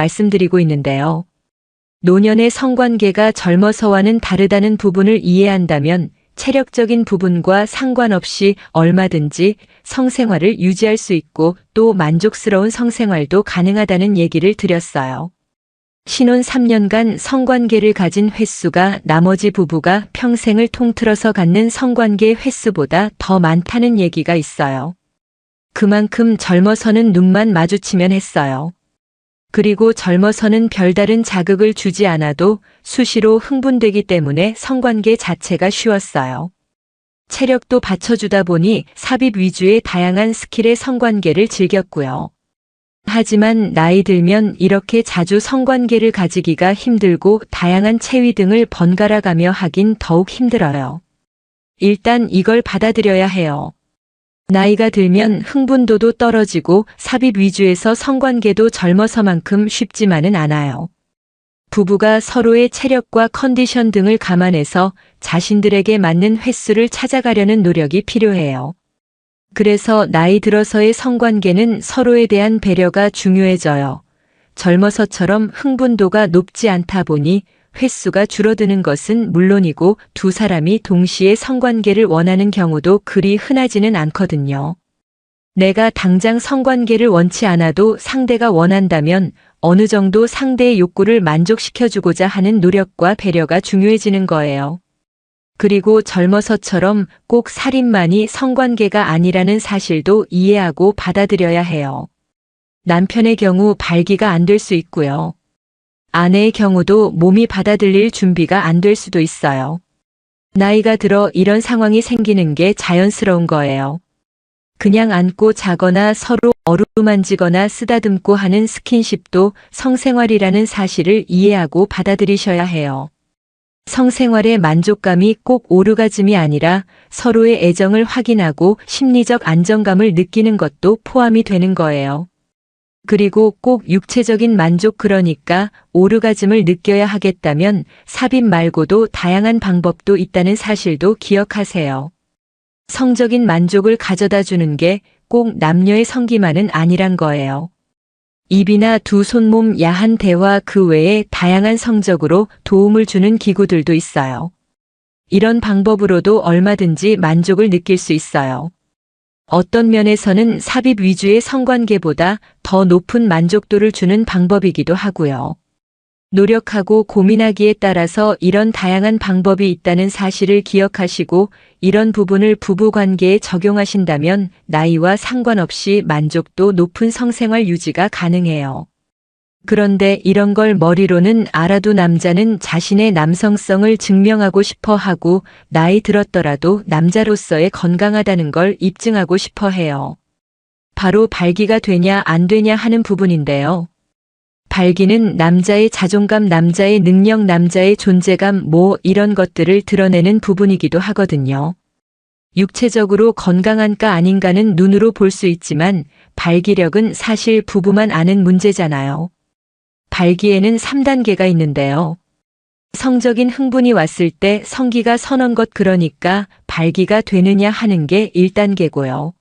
말씀드리고 있는데요. 노년의 성관계가 젊어서와는 다르다는 부분을 이해한다면 체력적인 부분과 상관없이 얼마든지 성생활을 유지할 수 있고 또 만족스러운 성생활도 가능하다는 얘기를 드렸어요. 신혼 3년간 성관계를 가진 횟수가 나머지 부부가 평생을 통틀어서 갖는 성관계 횟수보다 더 많다는 얘기가 있어요. 그만큼 젊어서는 눈만 마주치면 했어요. 그리고 젊어서는 별다른 자극을 주지 않아도 수시로 흥분되기 때문에 성관계 자체가 쉬웠어요. 체력도 받쳐주다 보니 삽입 위주의 다양한 스킬의 성관계를 즐겼고요. 하지만 나이 들면 이렇게 자주 성관계를 가지기가 힘들고 다양한 체위 등을 번갈아 가며 하긴 더욱 힘들어요. 일단 이걸 받아들여야 해요. 나이가 들면 흥분도도 떨어지고 삽입 위주에서 성관계도 젊어서만큼 쉽지만은 않아요. 부부가 서로의 체력과 컨디션 등을 감안해서 자신들에게 맞는 횟수를 찾아가려는 노력이 필요해요. 그래서 나이 들어서의 성관계는 서로에 대한 배려가 중요해져요. 젊어서처럼 흥분도가 높지 않다 보니 횟수가 줄어드는 것은 물론이고 두 사람이 동시에 성관계를 원하는 경우도 그리 흔하지는 않거든요. 내가 당장 성관계를 원치 않아도 상대가 원한다면 어느 정도 상대의 욕구를 만족시켜주고자 하는 노력과 배려가 중요해지는 거예요. 그리고 젊어서처럼 꼭 살인만이 성관계가 아니라는 사실도 이해하고 받아들여야 해요. 남편의 경우 발기가 안 될 수 있고요. 아내의 경우도 몸이 받아들일 준비가 안 될 수도 있어요. 나이가 들어 이런 상황이 생기는 게 자연스러운 거예요. 그냥 안고 자거나 서로 어루만지거나 쓰다듬고 하는 스킨십도 성생활이라는 사실을 이해하고 받아들이셔야 해요. 성생활의 만족감이 꼭 오르가즘이 아니라 서로의 애정을 확인하고 심리적 안정감을 느끼는 것도 포함이 되는 거예요. 그리고 꼭 육체적인 만족 그러니까 오르가즘을 느껴야 하겠다면 삽입 말고도 다양한 방법도 있다는 사실도 기억하세요. 성적인 만족을 가져다 주는 게 꼭 남녀의 성기만은 아니란 거예요. 입이나 두 손몸 야한 대화 그 외에 다양한 성적으로 도움을 주는 기구들도 있어요. 이런 방법으로도 얼마든지 만족을 느낄 수 있어요. 어떤 면에서는 삽입 위주의 성관계보다 더 높은 만족도를 주는 방법이기도 하고요. 노력하고 고민하기에 따라서 이런 다양한 방법이 있다는 사실을 기억하시고 이런 부분을 부부관계에 적용하신다면 나이와 상관없이 만족도 높은 성생활 유지가 가능해요. 그런데 이런 걸 머리로는 알아도 남자는 자신의 남성성을 증명하고 싶어 하고 나이 들었더라도 남자로서의 건강하다는 걸 입증하고 싶어 해요. 바로 발기가 되냐 안 되냐 하는 부분인데요. 발기는 남자의 자존감, 남자의 능력, 남자의 존재감 이런 것들을 드러내는 부분이기도 하거든요. 육체적으로 건강한가 아닌가는 눈으로 볼 수 있지만 발기력은 사실 부부만 아는 문제잖아요. 발기에는 3단계가 있는데요. 성적인 흥분이 왔을 때 성기가 서는 것 그러니까 발기가 되느냐 하는 게 1단계고요.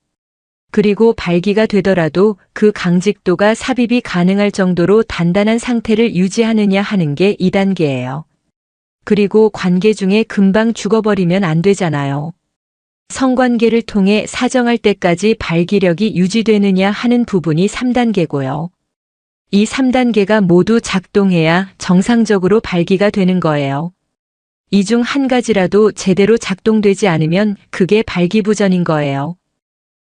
그리고 발기가 되더라도 그 강직도가 삽입이 가능할 정도로 단단한 상태를 유지하느냐 하는 게 2단계예요. 그리고 관계 중에 금방 죽어버리면 안 되잖아요. 성관계를 통해 사정할 때까지 발기력이 유지되느냐 하는 부분이 3단계고요. 이 3단계가 모두 작동해야 정상적으로 발기가 되는 거예요. 이 중 한 가지라도 제대로 작동되지 않으면 그게 발기부전인 거예요.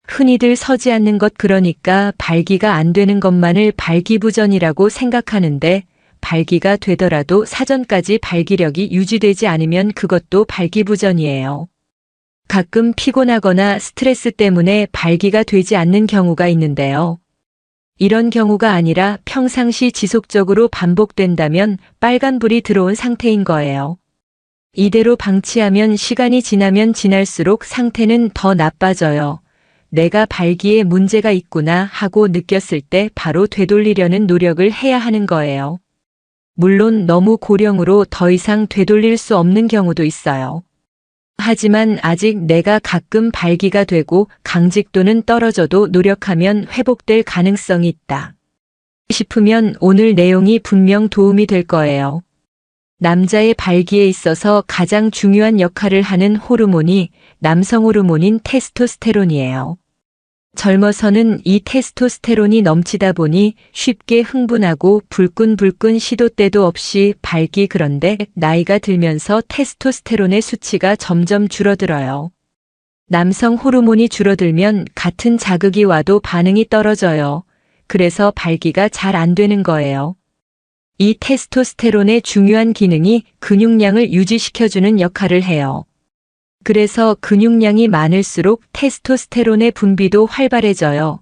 흔히들 서지 않는 것 그러니까 발기가 안 되는 것만을 발기부전이라고 생각하는데 발기가 되더라도 사전까지 발기력이 유지되지 않으면 그것도 발기부전이에요. 가끔 피곤하거나 스트레스 때문에 발기가 되지 않는 경우가 있는데요. 이런 경우가 아니라 평상시 지속적으로 반복된다면 빨간불이 들어온 상태인 거예요. 이대로 방치하면 시간이 지나면 지날수록 상태는 더 나빠져요. 내가 발기에 문제가 있구나 하고 느꼈을 때 바로 되돌리려는 노력을 해야 하는 거예요. 물론 너무 고령으로 더 이상 되돌릴 수 없는 경우도 있어요. 하지만 아직 내가 가끔 발기가 되고 강직도는 떨어져도 노력하면 회복될 가능성이 있다. 싶으면 오늘 내용이 분명 도움이 될 거예요. 남자의 발기에 있어서 가장 중요한 역할을 하는 호르몬이 남성 호르몬인 테스토스테론이에요. 젊어서는 이 테스토스테론이 넘치다 보니 쉽게 흥분하고 불끈불끈 시도 때도 없이 발기, 그런데 나이가 들면서 테스토스테론의 수치가 점점 줄어들어요. 남성 호르몬이 줄어들면 같은 자극이 와도 반응이 떨어져요. 그래서 발기가 잘 안 되는 거예요. 이 테스토스테론의 중요한 기능이 근육량을 유지시켜주는 역할을 해요. 그래서 근육량이 많을수록 테스토스테론의 분비도 활발해져요.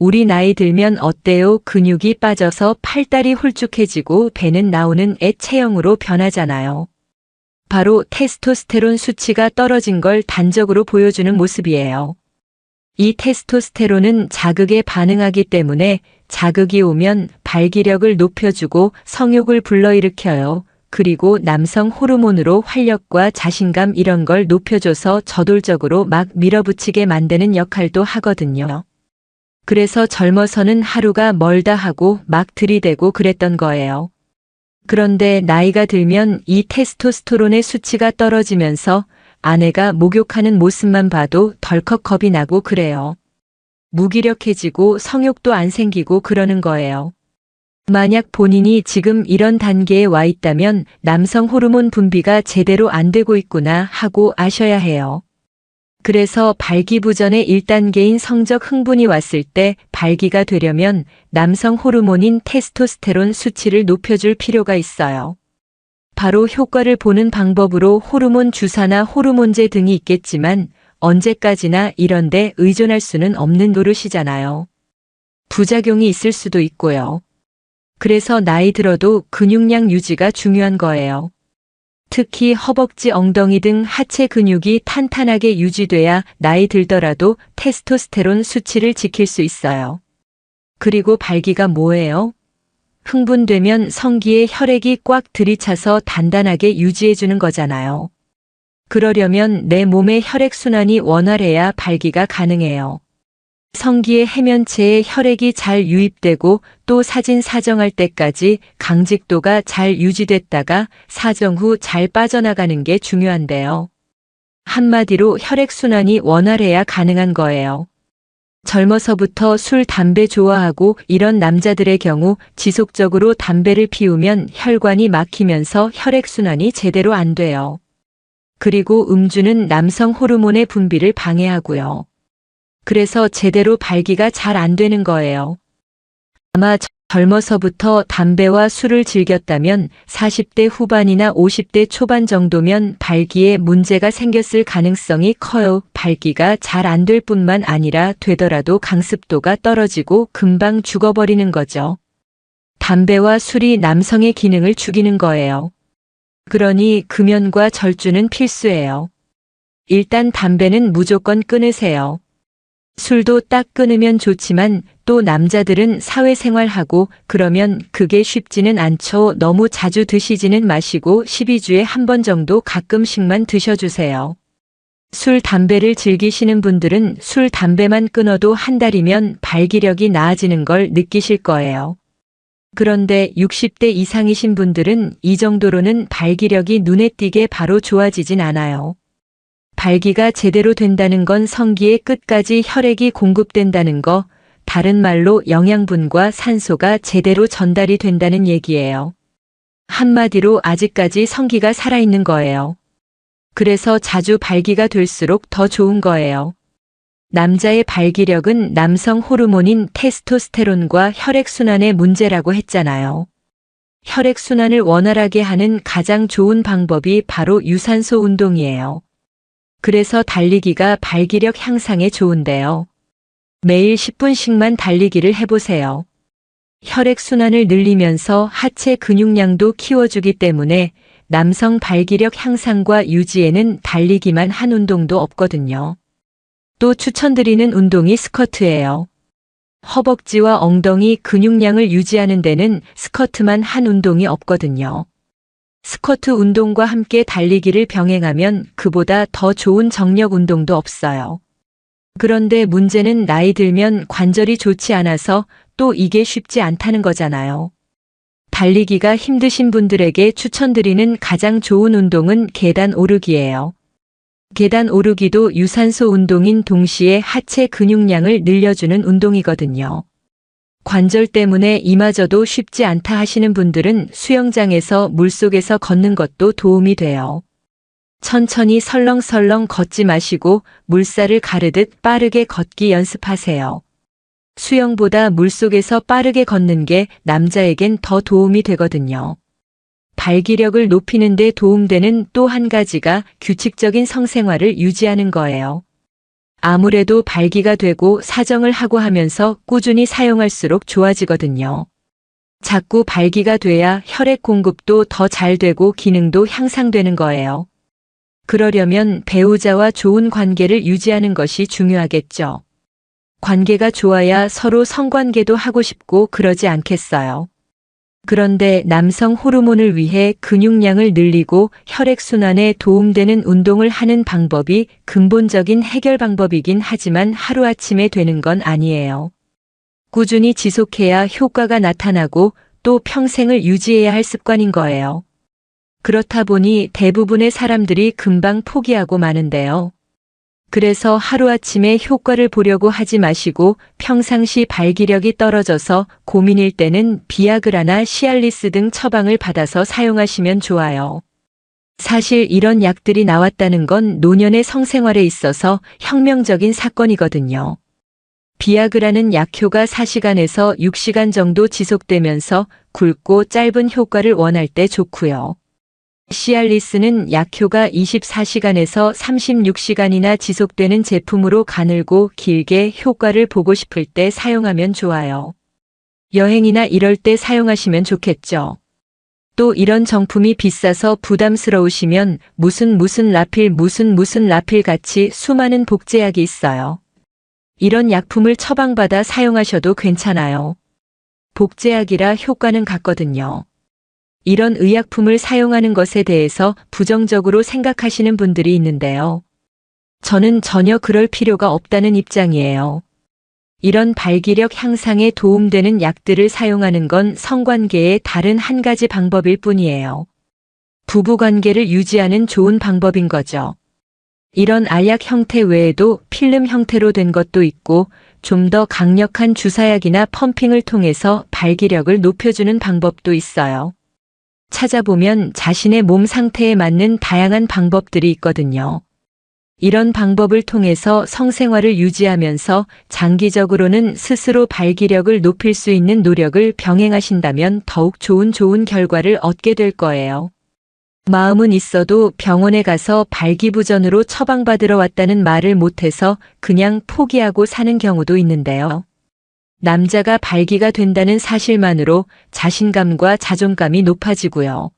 우리 나이 들면 어때요? 근육이 빠져서 팔다리 홀쭉해지고 배는 나오는 애 체형으로 변하잖아요. 바로 테스토스테론 수치가 떨어진 걸 단적으로 보여주는 모습이에요. 이 테스토스테론은 자극에 반응하기 때문에 자극이 오면 발기력을 높여주고 성욕을 불러일으켜요. 그리고 남성 호르몬으로 활력과 자신감 이런 걸 높여줘서 저돌적으로 막 밀어붙이게 만드는 역할도 하거든요. 그래서 젊어서는 하루가 멀다 하고 막 들이대고 그랬던 거예요. 그런데 나이가 들면 이 테스토스테론의 수치가 떨어지면서 아내가 목욕하는 모습만 봐도 덜컥 겁이 나고 그래요. 무기력해지고 성욕도 안 생기고 그러는 거예요. 만약 본인이 지금 이런 단계에 와 있다면 남성 호르몬 분비가 제대로 안 되고 있구나 하고 아셔야 해요. 그래서 발기부전의 1단계인 성적 흥분이 왔을 때 발기가 되려면 남성 호르몬인 테스토스테론 수치를 높여줄 필요가 있어요. 바로 효과를 보는 방법으로 호르몬 주사나 호르몬제 등이 있겠지만 언제까지나 이런 데 의존할 수는 없는 노릇이잖아요. 부작용이 있을 수도 있고요. 그래서 나이 들어도 근육량 유지가 중요한 거예요. 특히 허벅지, 엉덩이 등 하체 근육이 탄탄하게 유지돼야 나이 들더라도 테스토스테론 수치를 지킬 수 있어요. 그리고 발기가 뭐예요? 흥분되면 성기에 혈액이 꽉 들이차서 단단하게 유지해주는 거잖아요. 그러려면 내 몸의 혈액순환이 원활해야 발기가 가능해요. 성기의 해면체에 혈액이 잘 유입되고 또 사진 사정할 때까지 강직도가 잘 유지됐다가 사정 후 잘 빠져나가는 게 중요한데요. 한마디로 혈액순환이 원활해야 가능한 거예요. 젊어서부터 술, 담배 좋아하고 이런 남자들의 경우 지속적으로 담배를 피우면 혈관이 막히면서 혈액순환이 제대로 안 돼요. 그리고 음주는 남성 호르몬의 분비를 방해하고요. 그래서 제대로 발기가 잘 안 되는 거예요. 아마 젊어서부터 담배와 술을 즐겼다면 40대 후반이나 50대 초반 정도면 발기에 문제가 생겼을 가능성이 커요. 발기가 잘 안 될 뿐만 아니라 되더라도 강습도가 떨어지고 금방 죽어버리는 거죠. 담배와 술이 남성의 기능을 죽이는 거예요. 그러니 금연과 절주는 필수예요. 일단 담배는 무조건 끊으세요. 술도 딱 끊으면 좋지만 또 남자들은 사회생활하고 그러면 그게 쉽지는 않죠. 너무 자주 드시지는 마시고 12주에 한 번 정도 가끔씩만 드셔주세요. 술, 담배를 즐기시는 분들은 술, 담배만 끊어도 한 달이면 발기력이 나아지는 걸 느끼실 거예요. 그런데 60대 이상이신 분들은 이 정도로는 발기력이 눈에 띄게 바로 좋아지진 않아요. 발기가 제대로 된다는 건 성기의 끝까지 혈액이 공급된다는 거, 다른 말로 영양분과 산소가 제대로 전달이 된다는 얘기예요. 한마디로 아직까지 성기가 살아있는 거예요. 그래서 자주 발기가 될수록 더 좋은 거예요. 남자의 발기력은 남성 호르몬인 테스토스테론과 혈액순환의 문제라고 했잖아요. 혈액순환을 원활하게 하는 가장 좋은 방법이 바로 유산소 운동이에요. 그래서 달리기가 발기력 향상에 좋은데요. 매일 10분씩만 달리기를 해보세요. 혈액순환을 늘리면서 하체 근육량도 키워주기 때문에 남성 발기력 향상과 유지에는 달리기만 한 운동도 없거든요. 또 추천드리는 운동이 스쿼트예요. 허벅지와 엉덩이 근육량을 유지하는 데는 스쿼트만 한 운동이 없거든요. 스쿼트 운동과 함께 달리기를 병행하면 그보다 더 좋은 정력 운동도 없어요. 그런데 문제는 나이 들면 관절이 좋지 않아서 또 이게 쉽지 않다는 거잖아요. 달리기가 힘드신 분들에게 추천드리는 가장 좋은 운동은 계단 오르기예요. 계단 오르기도 유산소 운동인 동시에 하체 근육량을 늘려주는 운동이거든요. 관절 때문에 이마저도 쉽지 않다 하시는 분들은 수영장에서 물속에서 걷는 것도 도움이 돼요. 천천히 설렁설렁 걷지 마시고 물살을 가르듯 빠르게 걷기 연습하세요. 수영보다 물속에서 빠르게 걷는 게 남자에겐 더 도움이 되거든요. 발기력을 높이는 데 도움되는 또 한 가지가 규칙적인 성생활을 유지하는 거예요. 아무래도 발기가 되고 사정을 하고 하면서 꾸준히 사용할수록 좋아지거든요. 자꾸 발기가 돼야 혈액 공급도 더 잘 되고 기능도 향상되는 거예요. 그러려면 배우자와 좋은 관계를 유지하는 것이 중요하겠죠. 관계가 좋아야 서로 성관계도 하고 싶고 그러지 않겠어요. 그런데 남성 호르몬을 위해 근육량을 늘리고 혈액순환에 도움되는 운동을 하는 방법이 근본적인 해결 방법이긴 하지만 하루아침에 되는 건 아니에요. 꾸준히 지속해야 효과가 나타나고 또 평생을 유지해야 할 습관인 거예요. 그렇다 보니 대부분의 사람들이 금방 포기하고 마는데요. 그래서 하루아침에 효과를 보려고 하지 마시고 평상시 발기력이 떨어져서 고민일 때는 비아그라나 시알리스 등 처방을 받아서 사용하시면 좋아요. 사실 이런 약들이 나왔다는 건 노년의 성생활에 있어서 혁명적인 사건이거든요. 비아그라는 약효가 4시간에서 6시간 정도 지속되면서 굵고 짧은 효과를 원할 때 좋고요. 시알리스는 약효가 24시간에서 36시간이나 지속되는 제품으로 가늘고 길게 효과를 보고 싶을 때 사용하면 좋아요. 여행이나 이럴 때 사용하시면 좋겠죠. 또 이런 정품이 비싸서 부담스러우시면 무슨 라필 라필 같이 수많은 복제약이 있어요. 이런 약품을 처방받아 사용하셔도 괜찮아요. 복제약이라 효과는 같거든요. 이런 의약품을 사용하는 것에 대해서 부정적으로 생각하시는 분들이 있는데요. 저는 전혀 그럴 필요가 없다는 입장이에요. 이런 발기력 향상에 도움되는 약들을 사용하는 건 성관계의 다른 한 가지 방법일 뿐이에요. 부부관계를 유지하는 좋은 방법인 거죠. 이런 알약 형태 외에도 필름 형태로 된 것도 있고 좀 더 강력한 주사약이나 펌핑을 통해서 발기력을 높여주는 방법도 있어요. 찾아보면 자신의 몸 상태에 맞는 다양한 방법들이 있거든요. 이런 방법을 통해서 성생활을 유지하면서 장기적으로는 스스로 발기력을 높일 수 있는 노력을 병행하신다면 더욱 좋은 결과를 얻게 될 거예요. 마음은 있어도 병원에 가서 발기부전으로 처방받으러 왔다는 말을 못해서 그냥 포기하고 사는 경우도 있는데요. 남자가 발기가 된다는 사실만으로 자신감과 자존감이 높아지고요.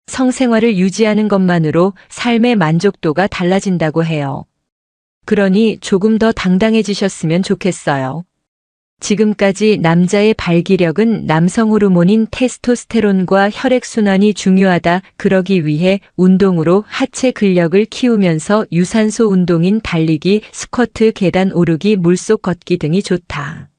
성생활을 유지하는 것만으로 삶의 만족도가 달라진다고 해요. 그러니 조금 더 당당해지셨으면 좋겠어요. 지금까지 남자의 발기력은 남성 호르몬인 테스토스테론과 혈액순환이 중요하다. 그러기 위해 운동으로 하체 근력을 키우면서 유산소 운동인 달리기, 스쿼트, 계단 오르기, 물속 걷기 등이 좋다.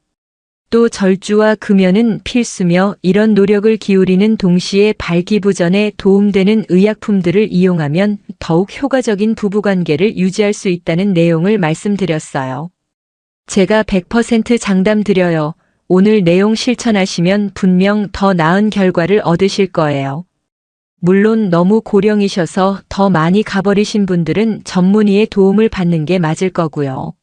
또 절주와 금연은 필수며 이런 노력을 기울이는 동시에 발기부전에 도움되는 의약품들을 이용하면 더욱 효과적인 부부관계를 유지할 수 있다는 내용을 말씀드렸어요. 제가 100% 장담 드려요. 오늘 내용 실천하시면 분명 더 나은 결과를 얻으실 거예요. 물론 너무 고령이셔서 더 많이 가버리신 분들은 전문의의 도움을 받는 게 맞을 거고요.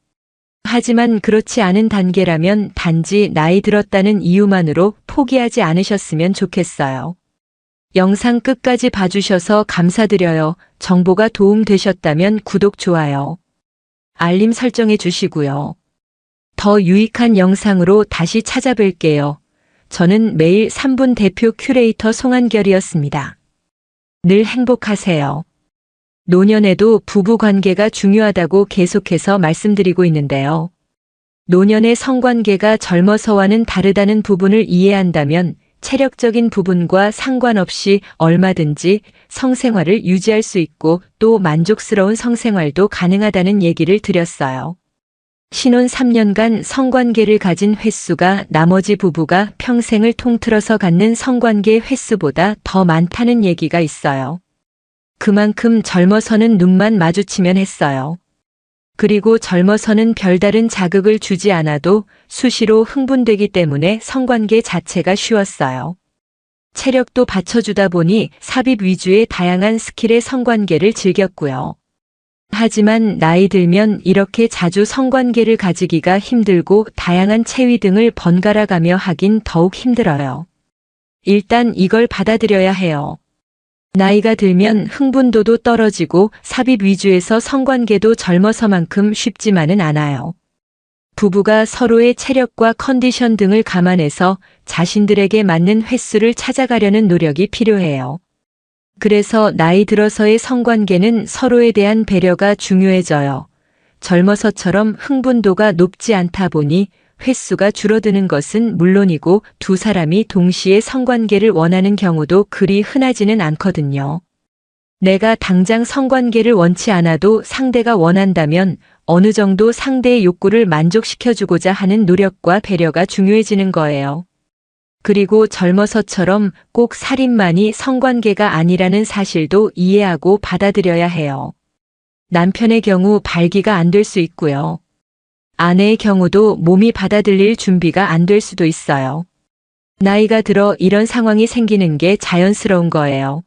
하지만 그렇지 않은 단계라면 단지 나이 들었다는 이유만으로 포기하지 않으셨으면 좋겠어요. 영상 끝까지 봐주셔서 감사드려요. 정보가 도움되셨다면 구독, 좋아요, 알림 설정해 주시고요. 더 유익한 영상으로 다시 찾아뵐게요. 저는 매일 3분 대표 큐레이터 송한결이었습니다. 늘 행복하세요. 노년에도 부부관계가 중요하다고 계속해서 말씀드리고 있는데요. 노년의 성관계가 젊어서와는 다르다는 부분을 이해한다면 체력적인 부분과 상관없이 얼마든지 성생활을 유지할 수 있고 또 만족스러운 성생활도 가능하다는 얘기를 드렸어요. 신혼 3년간 성관계를 가진 횟수가 나머지 부부가 평생을 통틀어서 갖는 성관계 횟수보다 더 많다는 얘기가 있어요. 그만큼 젊어서는 눈만 마주치면 했어요. 그리고 젊어서는 별다른 자극을 주지 않아도 수시로 흥분되기 때문에 성관계 자체가 쉬웠어요. 체력도 받쳐주다 보니 삽입 위주의 다양한 스킬의 성관계를 즐겼고요. 하지만 나이 들면 이렇게 자주 성관계를 가지기가 힘들고 다양한 체위 등을 번갈아 가며 하긴 더욱 힘들어요. 일단 이걸 받아들여야 해요. 나이가 들면 흥분도도 떨어지고 삽입 위주에서 성관계도 젊어서만큼 쉽지만은 않아요. 부부가 서로의 체력과 컨디션 등을 감안해서 자신들에게 맞는 횟수를 찾아가려는 노력이 필요해요. 그래서 나이 들어서의 성관계는 서로에 대한 배려가 중요해져요. 젊어서처럼 흥분도가 높지 않다 보니 횟수가 줄어드는 것은 물론이고 두 사람이 동시에 성관계를 원하는 경우도 그리 흔하지는 않거든요. 내가 당장 성관계를 원치 않아도 상대가 원한다면 어느 정도 상대의 욕구를 만족시켜주고자 하는 노력과 배려가 중요해지는 거예요. 그리고 젊어서처럼 꼭 살인만이 성관계가 아니라는 사실도 이해하고 받아들여야 해요. 남편의 경우 발기가 안 될 수 있고요. 아내의 경우도 몸이 받아들일 준비가 안 될 수도 있어요. 나이가 들어 이런 상황이 생기는 게 자연스러운 거예요.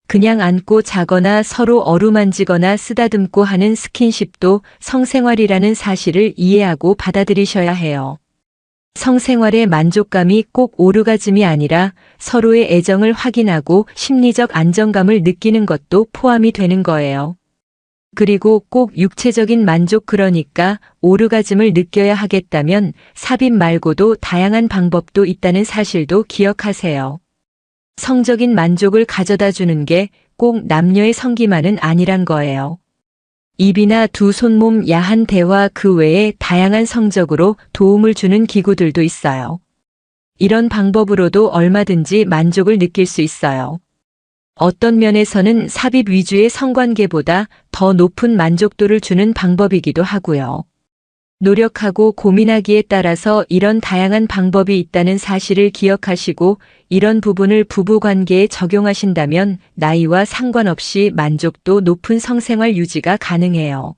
그냥 안고 자거나 서로 어루만지거나 쓰다듬고 하는 스킨십도 성생활이라는 사실을 이해하고 받아들이셔야 해요. 성생활의 만족감이 꼭 오르가즘이 아니라 서로의 애정을 확인하고 심리적 안정감을 느끼는 것도 포함이 되는 거예요. 그리고 꼭 육체적인 만족 그러니까 오르가즘을 느껴야 하겠다면 삽입 말고도 다양한 방법도 있다는 사실도 기억하세요. 성적인 만족을 가져다 주는 게 꼭 남녀의 성기만은 아니란 거예요. 입이나 두 손몸 야한 대화 그 외에 다양한 성적으로 도움을 주는 기구들도 있어요. 이런 방법으로도 얼마든지 만족을 느낄 수 있어요. 어떤 면에서는 삽입 위주의 성관계보다 더 높은 만족도를 주는 방법이기도 하고요. 노력하고 고민하기에 따라서 이런 다양한 방법이 있다는 사실을 기억하시고 이런 부분을 부부관계에 적용하신다면 나이와 상관없이 만족도 높은 성생활 유지가 가능해요.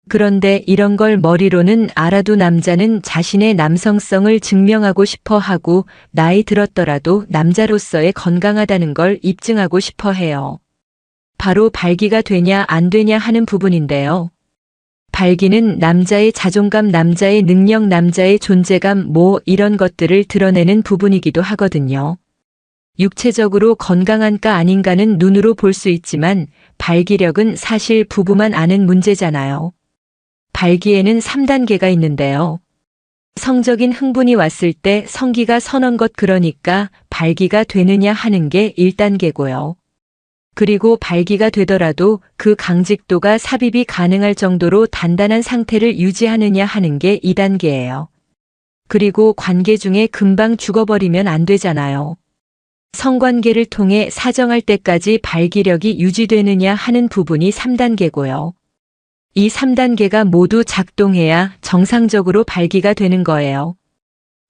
그런데 이런 걸 머리로는 알아도 남자는 자신의 남성성을 증명하고 싶어 하고 나이 들었더라도 남자로서의 건강하다는 걸 입증하고 싶어 해요. 바로 발기가 되냐 안 되냐 하는 부분인데요. 발기는 남자의 자존감, 남자의 능력, 남자의 존재감 이런 것들을 드러내는 부분이기도 하거든요. 육체적으로 건강한가 아닌가는 눈으로 볼 수 있지만 발기력은 사실 부부만 아는 문제잖아요. 발기에는 3단계가 있는데요. 성적인 흥분이 왔을 때 성기가 서는 것 그러니까 발기가 되느냐 하는 게 1단계고요. 그리고 발기가 되더라도 그 강직도가 삽입이 가능할 정도로 단단한 상태를 유지하느냐 하는 게 2단계예요. 그리고 관계 중에 금방 죽어버리면 안 되잖아요. 성관계를 통해 사정할 때까지 발기력이 유지되느냐 하는 부분이 3단계고요. 이 3단계가 모두 작동해야 정상적으로 발기가 되는 거예요.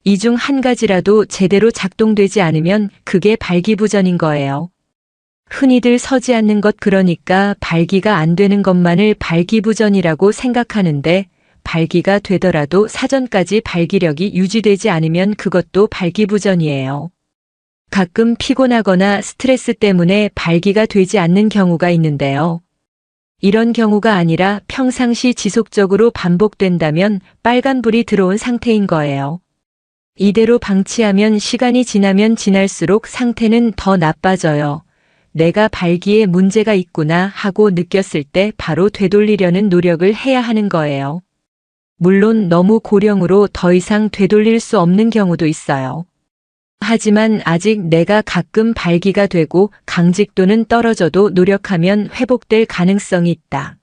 이 중 한 가지라도 제대로 작동되지 않으면 그게 발기부전인 거예요. 흔히들 서지 않는 것 그러니까 발기가 안 되는 것만을 발기부전이라고 생각하는데 발기가 되더라도 사전까지 발기력이 유지되지 않으면 그것도 발기부전이에요. 가끔 피곤하거나 스트레스 때문에 발기가 되지 않는 경우가 있는데요. 이런 경우가 아니라 평상시 지속적으로 반복된다면 빨간불이 들어온 상태인 거예요. 이대로 방치하면 시간이 지나면 지날수록 상태는 더 나빠져요. 내가 발기에 문제가 있구나 하고 느꼈을 때 바로 되돌리려는 노력을 해야 하는 거예요. 물론 너무 고령으로 더 이상 되돌릴 수 없는 경우도 있어요. 하지만 아직 내가 가끔 발기가 되고 강직도는 떨어져도 노력하면 회복될 가능성이 있다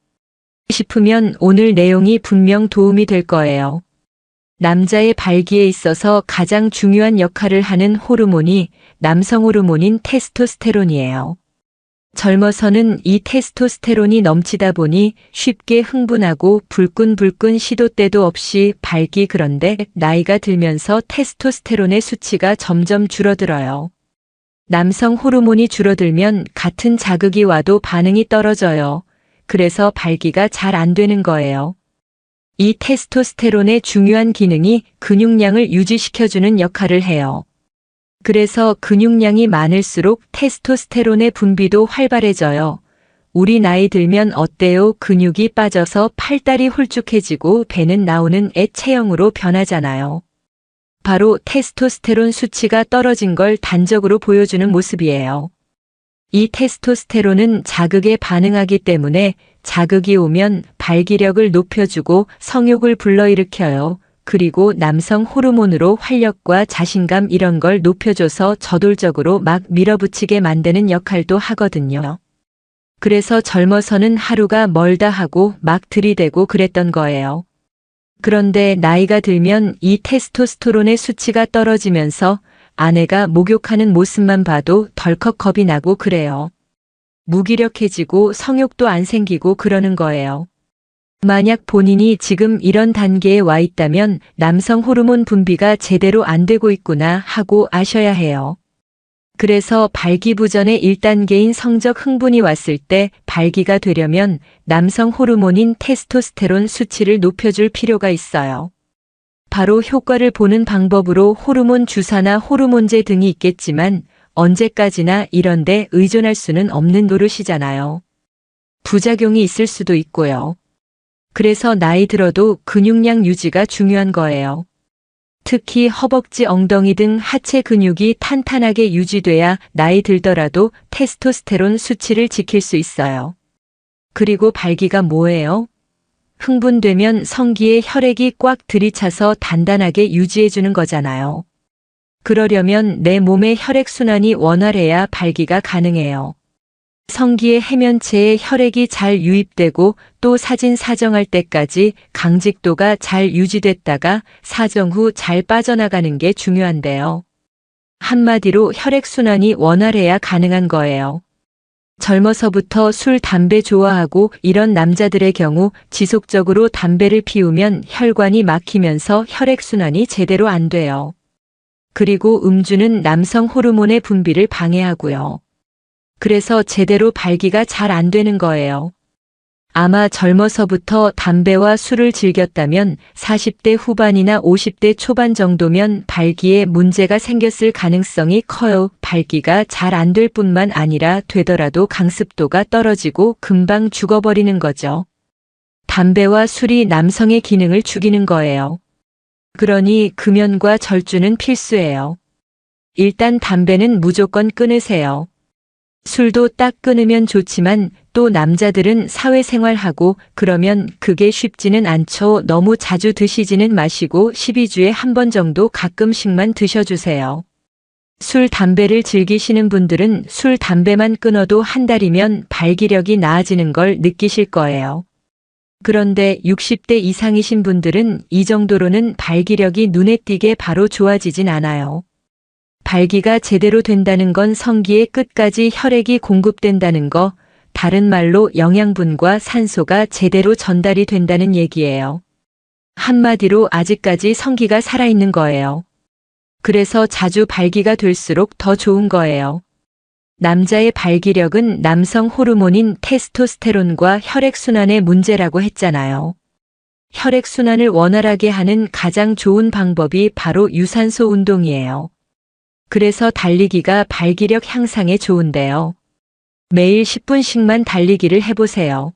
싶으면 오늘 내용이 분명 도움이 될 거예요. 남자의 발기에 있어서 가장 중요한 역할을 하는 호르몬이 남성 호르몬인 테스토스테론이에요. 젊어서는 이 테스토스테론이 넘치다 보니 쉽게 흥분하고 불끈불끈 시도 때도 없이 발기. 그런데 나이가 들면서 테스토스테론의 수치가 점점 줄어들어요. 남성 호르몬이 줄어들면 같은 자극이 와도 반응이 떨어져요. 그래서 발기가 잘 안 되는 거예요. 이 테스토스테론의 중요한 기능이 근육량을 유지시켜주는 역할을 해요. 그래서 근육량이 많을수록 테스토스테론의 분비도 활발해져요. 우리 나이 들면 어때요? 근육이 빠져서 팔다리 홀쭉해지고 배는 나오는 애 체형으로 변하잖아요. 바로 테스토스테론 수치가 떨어진 걸 단적으로 보여주는 모습이에요. 이 테스토스테론은 자극에 반응하기 때문에 자극이 오면 발기력을 높여주고 성욕을 불러일으켜요. 그리고 남성 호르몬으로 활력과 자신감 이런 걸 높여줘서 저돌적으로 막 밀어붙이게 만드는 역할도 하거든요. 그래서 젊어서는 하루가 멀다 하고 막 들이대고 그랬던 거예요. 그런데 나이가 들면 이 테스토스테론의 수치가 떨어지면서 아내가 목욕하는 모습만 봐도 덜컥 겁이 나고 그래요. 무기력해지고 성욕도 안 생기고 그러는 거예요. 만약 본인이 지금 이런 단계에 와 있다면 남성 호르몬 분비가 제대로 안 되고 있구나 하고 아셔야 해요. 그래서 발기부전의 1단계인 성적 흥분이 왔을 때 발기가 되려면 남성 호르몬인 테스토스테론 수치를 높여줄 필요가 있어요. 바로 효과를 보는 방법으로 호르몬 주사나 호르몬제 등이 있겠지만 언제까지나 이런 데 의존할 수는 없는 노릇이잖아요. 부작용이 있을 수도 있고요. 그래서 나이 들어도 근육량 유지가 중요한 거예요. 특히 허벅지, 엉덩이 등 하체 근육이 탄탄하게 유지돼야 나이 들더라도 테스토스테론 수치를 지킬 수 있어요. 그리고 발기가 뭐예요? 흥분되면 성기에 혈액이 꽉 들이차서 단단하게 유지해주는 거잖아요. 그러려면 내 몸의 혈액순환이 원활해야 발기가 가능해요. 성기의 해면체에 혈액이 잘 유입되고 또 사진 사정할 때까지 강직도가 잘 유지됐다가 사정 후 잘 빠져나가는 게 중요한데요. 한마디로 혈액순환이 원활해야 가능한 거예요. 젊어서부터 술, 담배 좋아하고 이런 남자들의 경우 지속적으로 담배를 피우면 혈관이 막히면서 혈액순환이 제대로 안 돼요. 그리고 음주는 남성 호르몬의 분비를 방해하고요. 그래서 제대로 발기가 잘 안 되는 거예요. 아마 젊어서부터 담배와 술을 즐겼다면 40대 후반이나 50대 초반 정도면 발기에 문제가 생겼을 가능성이 커요. 발기가 잘 안 될 뿐만 아니라 되더라도 강습도가 떨어지고 금방 죽어버리는 거죠. 담배와 술이 남성의 기능을 죽이는 거예요. 그러니 금연과 절주는 필수예요. 일단 담배는 무조건 끊으세요. 술도 딱 끊으면 좋지만 또 남자들은 사회생활하고 그러면 그게 쉽지는 않죠. 너무 자주 드시지는 마시고 12주에 한 번 정도 가끔씩만 드셔주세요. 술, 담배를 즐기시는 분들은 술, 담배만 끊어도 한 달이면 발기력이 나아지는 걸 느끼실 거예요. 그런데 60대 이상이신 분들은 이 정도로는 발기력이 눈에 띄게 바로 좋아지진 않아요. 발기가 제대로 된다는 건 성기의 끝까지 혈액이 공급된다는 거, 다른 말로 영양분과 산소가 제대로 전달이 된다는 얘기예요. 한마디로 아직까지 성기가 살아있는 거예요. 그래서 자주 발기가 될수록 더 좋은 거예요. 남자의 발기력은 남성 호르몬인 테스토스테론과 혈액순환의 문제라고 했잖아요. 혈액순환을 원활하게 하는 가장 좋은 방법이 바로 유산소 운동이에요. 그래서 달리기가 발기력 향상에 좋은데요. 매일 10분씩만 달리기를 해보세요.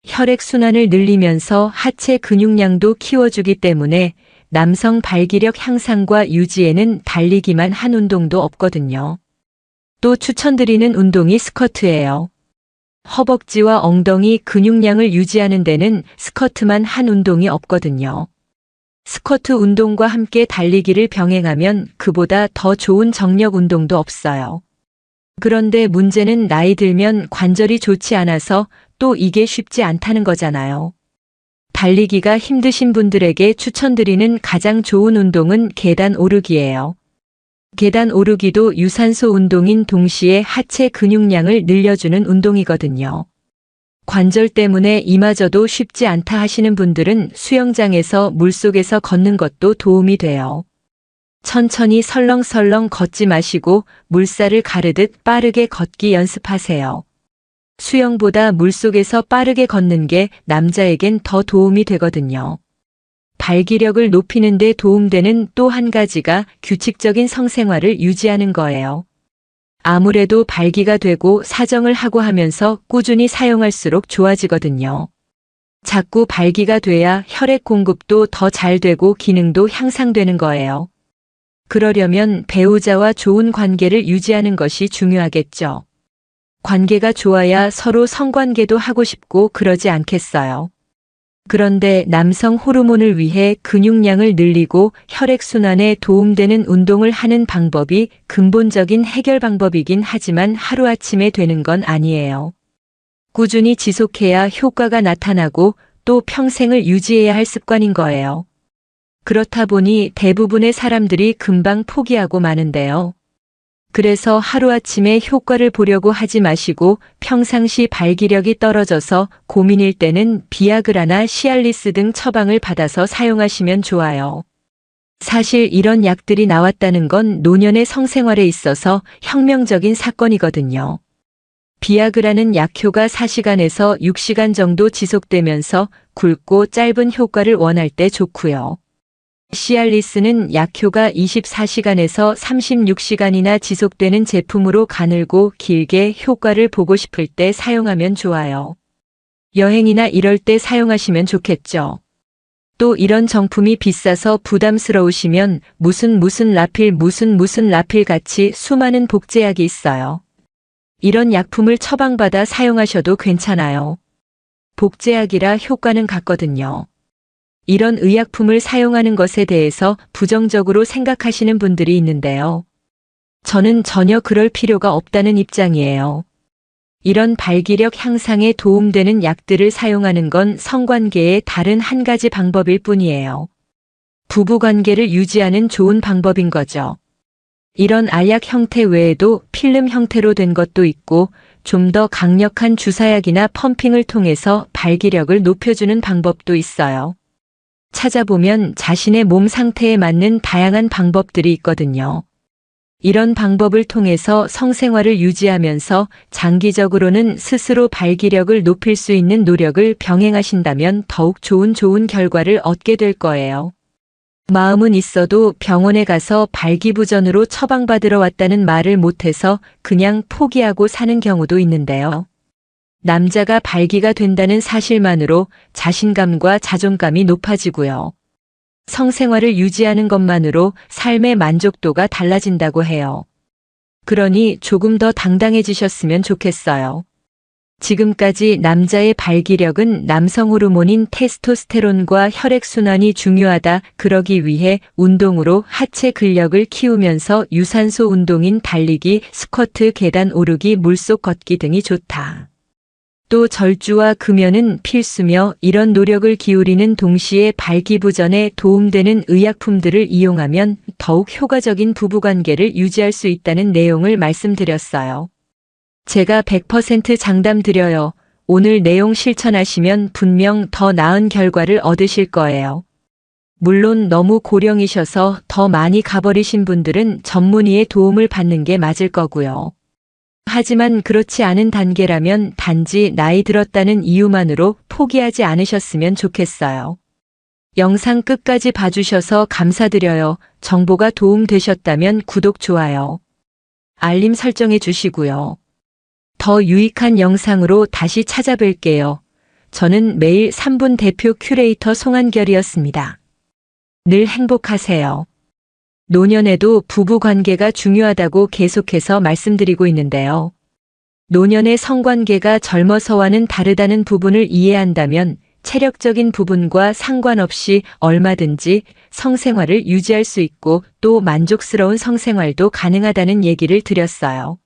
혈액순환을 늘리면서 하체 근육량도 키워주기 때문에 남성 발기력 향상과 유지에는 달리기만 한 운동도 없거든요. 또 추천드리는 운동이 스쿼트예요. 허벅지와 엉덩이 근육량을 유지하는 데는 스쿼트만 한 운동이 없거든요. 스쿼트 운동과 함께 달리기를 병행하면 그보다 더 좋은 정력 운동도 없어요. 그런데 문제는 나이 들면 관절이 좋지 않아서 또 이게 쉽지 않다는 거잖아요. 달리기가 힘드신 분들에게 추천드리는 가장 좋은 운동은 계단 오르기예요. 계단 오르기도 유산소 운동인 동시에 하체 근육량을 늘려주는 운동이거든요. 관절 때문에 이마저도 쉽지 않다 하시는 분들은 수영장에서 물속에서 걷는 것도 도움이 돼요. 천천히 설렁설렁 걷지 마시고 물살을 가르듯 빠르게 걷기 연습하세요. 수영보다 물속에서 빠르게 걷는 게 남자에겐 더 도움이 되거든요. 발기력을 높이는 데 도움되는 또 한 가지가 규칙적인 성생활을 유지하는 거예요. 아무래도 발기가 되고 사정을 하고 하면서 꾸준히 사용할수록 좋아지거든요. 자꾸 발기가 돼야 혈액 공급도 더 잘 되고 기능도 향상되는 거예요. 그러려면 배우자와 좋은 관계를 유지하는 것이 중요하겠죠. 관계가 좋아야 서로 성관계도 하고 싶고 그러지 않겠어요. 그런데 남성 호르몬을 위해 근육량을 늘리고 혈액순환에 도움되는 운동을 하는 방법이 근본적인 해결 방법이긴 하지만 하루아침에 되는 건 아니에요. 꾸준히 지속해야 효과가 나타나고 또 평생을 유지해야 할 습관인 거예요. 그렇다 보니 대부분의 사람들이 금방 포기하고 마는데요. 그래서 하루아침에 효과를 보려고 하지 마시고 평상시 발기력이 떨어져서 고민일 때는 비아그라나 시알리스 등 처방을 받아서 사용하시면 좋아요. 사실 이런 약들이 나왔다는 건 노년의 성생활에 있어서 혁명적인 사건이거든요. 비아그라는 약효가 4시간에서 6시간 정도 지속되면서 굵고 짧은 효과를 원할 때 좋고요. 시알리스는 약효가 24시간에서 36시간이나 지속되는 제품으로 가늘고 길게 효과를 보고 싶을 때 사용하면 좋아요. 여행이나 이럴 때 사용하시면 좋겠죠. 또 이런 정품이 비싸서 부담스러우시면 무슨 라필 무슨 라필 같이 수많은 복제약이 있어요. 이런 약품을 처방받아 사용하셔도 괜찮아요. 복제약이라 효과는 같거든요. 이런 의약품을 사용하는 것에 대해서 부정적으로 생각하시는 분들이 있는데요. 저는 전혀 그럴 필요가 없다는 입장이에요. 이런 발기력 향상에 도움되는 약들을 사용하는 건 성관계의 다른 한 가지 방법일 뿐이에요. 부부관계를 유지하는 좋은 방법인 거죠. 이런 알약 형태 외에도 필름 형태로 된 것도 있고 좀 더 강력한 주사약이나 펌핑을 통해서 발기력을 높여주는 방법도 있어요. 찾아보면 자신의 몸 상태에 맞는 다양한 방법들이 있거든요. 이런 방법을 통해서 성생활을 유지하면서 장기적으로는 스스로 발기력을 높일 수 있는 노력을 병행하신다면 더욱 좋은 결과를 얻게 될 거예요. 마음은 있어도 병원에 가서 발기부전으로 처방받으러 왔다는 말을 못해서 그냥 포기하고 사는 경우도 있는데요. 남자가 발기가 된다는 사실만으로 자신감과 자존감이 높아지고요. 성생활을 유지하는 것만으로 삶의 만족도가 달라진다고 해요. 그러니 조금 더 당당해지셨으면 좋겠어요. 지금까지 남자의 발기력은 남성 호르몬인 테스토스테론과 혈액순환이 중요하다. 그러기 위해 운동으로 하체 근력을 키우면서 유산소 운동인 달리기, 스쿼트, 계단 오르기, 물속 걷기 등이 좋다. 또 절주와 금연은 필수며 이런 노력을 기울이는 동시에 발기부전에 도움되는 의약품들을 이용하면 더욱 효과적인 부부관계를 유지할 수 있다는 내용을 말씀드렸어요. 제가 100% 장담 드려요. 오늘 내용 실천하시면 분명 더 나은 결과를 얻으실 거예요. 물론 너무 고령이셔서 더 많이 가버리신 분들은 전문의의 도움을 받는 게 맞을 거고요. 하지만 그렇지 않은 단계라면 단지 나이 들었다는 이유만으로 포기하지 않으셨으면 좋겠어요. 영상 끝까지 봐주셔서 감사드려요. 정보가 도움되셨다면 구독, 좋아요, 알림 설정해 주시고요. 더 유익한 영상으로 다시 찾아뵐게요. 저는 매일 3분 대표 큐레이터 송한결이었습니다. 늘 행복하세요. 노년에도 부부관계가 중요하다고 계속해서 말씀드리고 있는데요. 노년의 성관계가 젊어서와는 다르다는 부분을 이해한다면 체력적인 부분과 상관없이 얼마든지 성생활을 유지할 수 있고 또 만족스러운 성생활도 가능하다는 얘기를 드렸어요.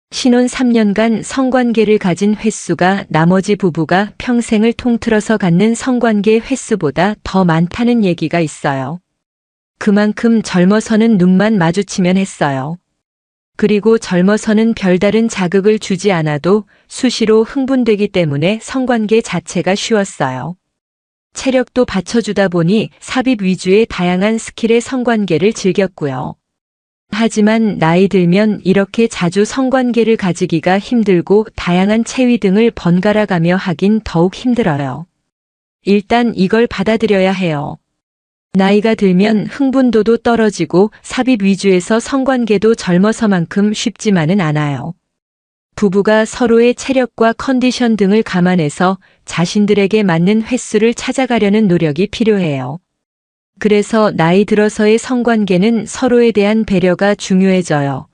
신혼 3년간 성관계를 가진 횟수가 나머지 부부가 평생을 통틀어서 갖는 성관계 횟수보다 더 많다는 얘기가 있어요. 그만큼 젊어서는 눈만 마주치면 했어요. 그리고 젊어서는 별다른 자극을 주지 않아도 수시로 흥분되기 때문에 성관계 자체가 쉬웠어요. 체력도 받쳐주다 보니 삽입 위주의 다양한 스킬의 성관계를 즐겼고요. 하지만 나이 들면 이렇게 자주 성관계를 가지기가 힘들고 다양한 체위 등을 번갈아 가며 하긴 더욱 힘들어요. 일단 이걸 받아들여야 해요. 나이가 들면 흥분도도 떨어지고 삽입 위주에서 성관계도 젊어서만큼 쉽지만은 않아요. 부부가 서로의 체력과 컨디션 등을 감안해서 자신들에게 맞는 횟수를 찾아가려는 노력이 필요해요. 그래서 나이 들어서의 성관계는 서로에 대한 배려가 중요해져요.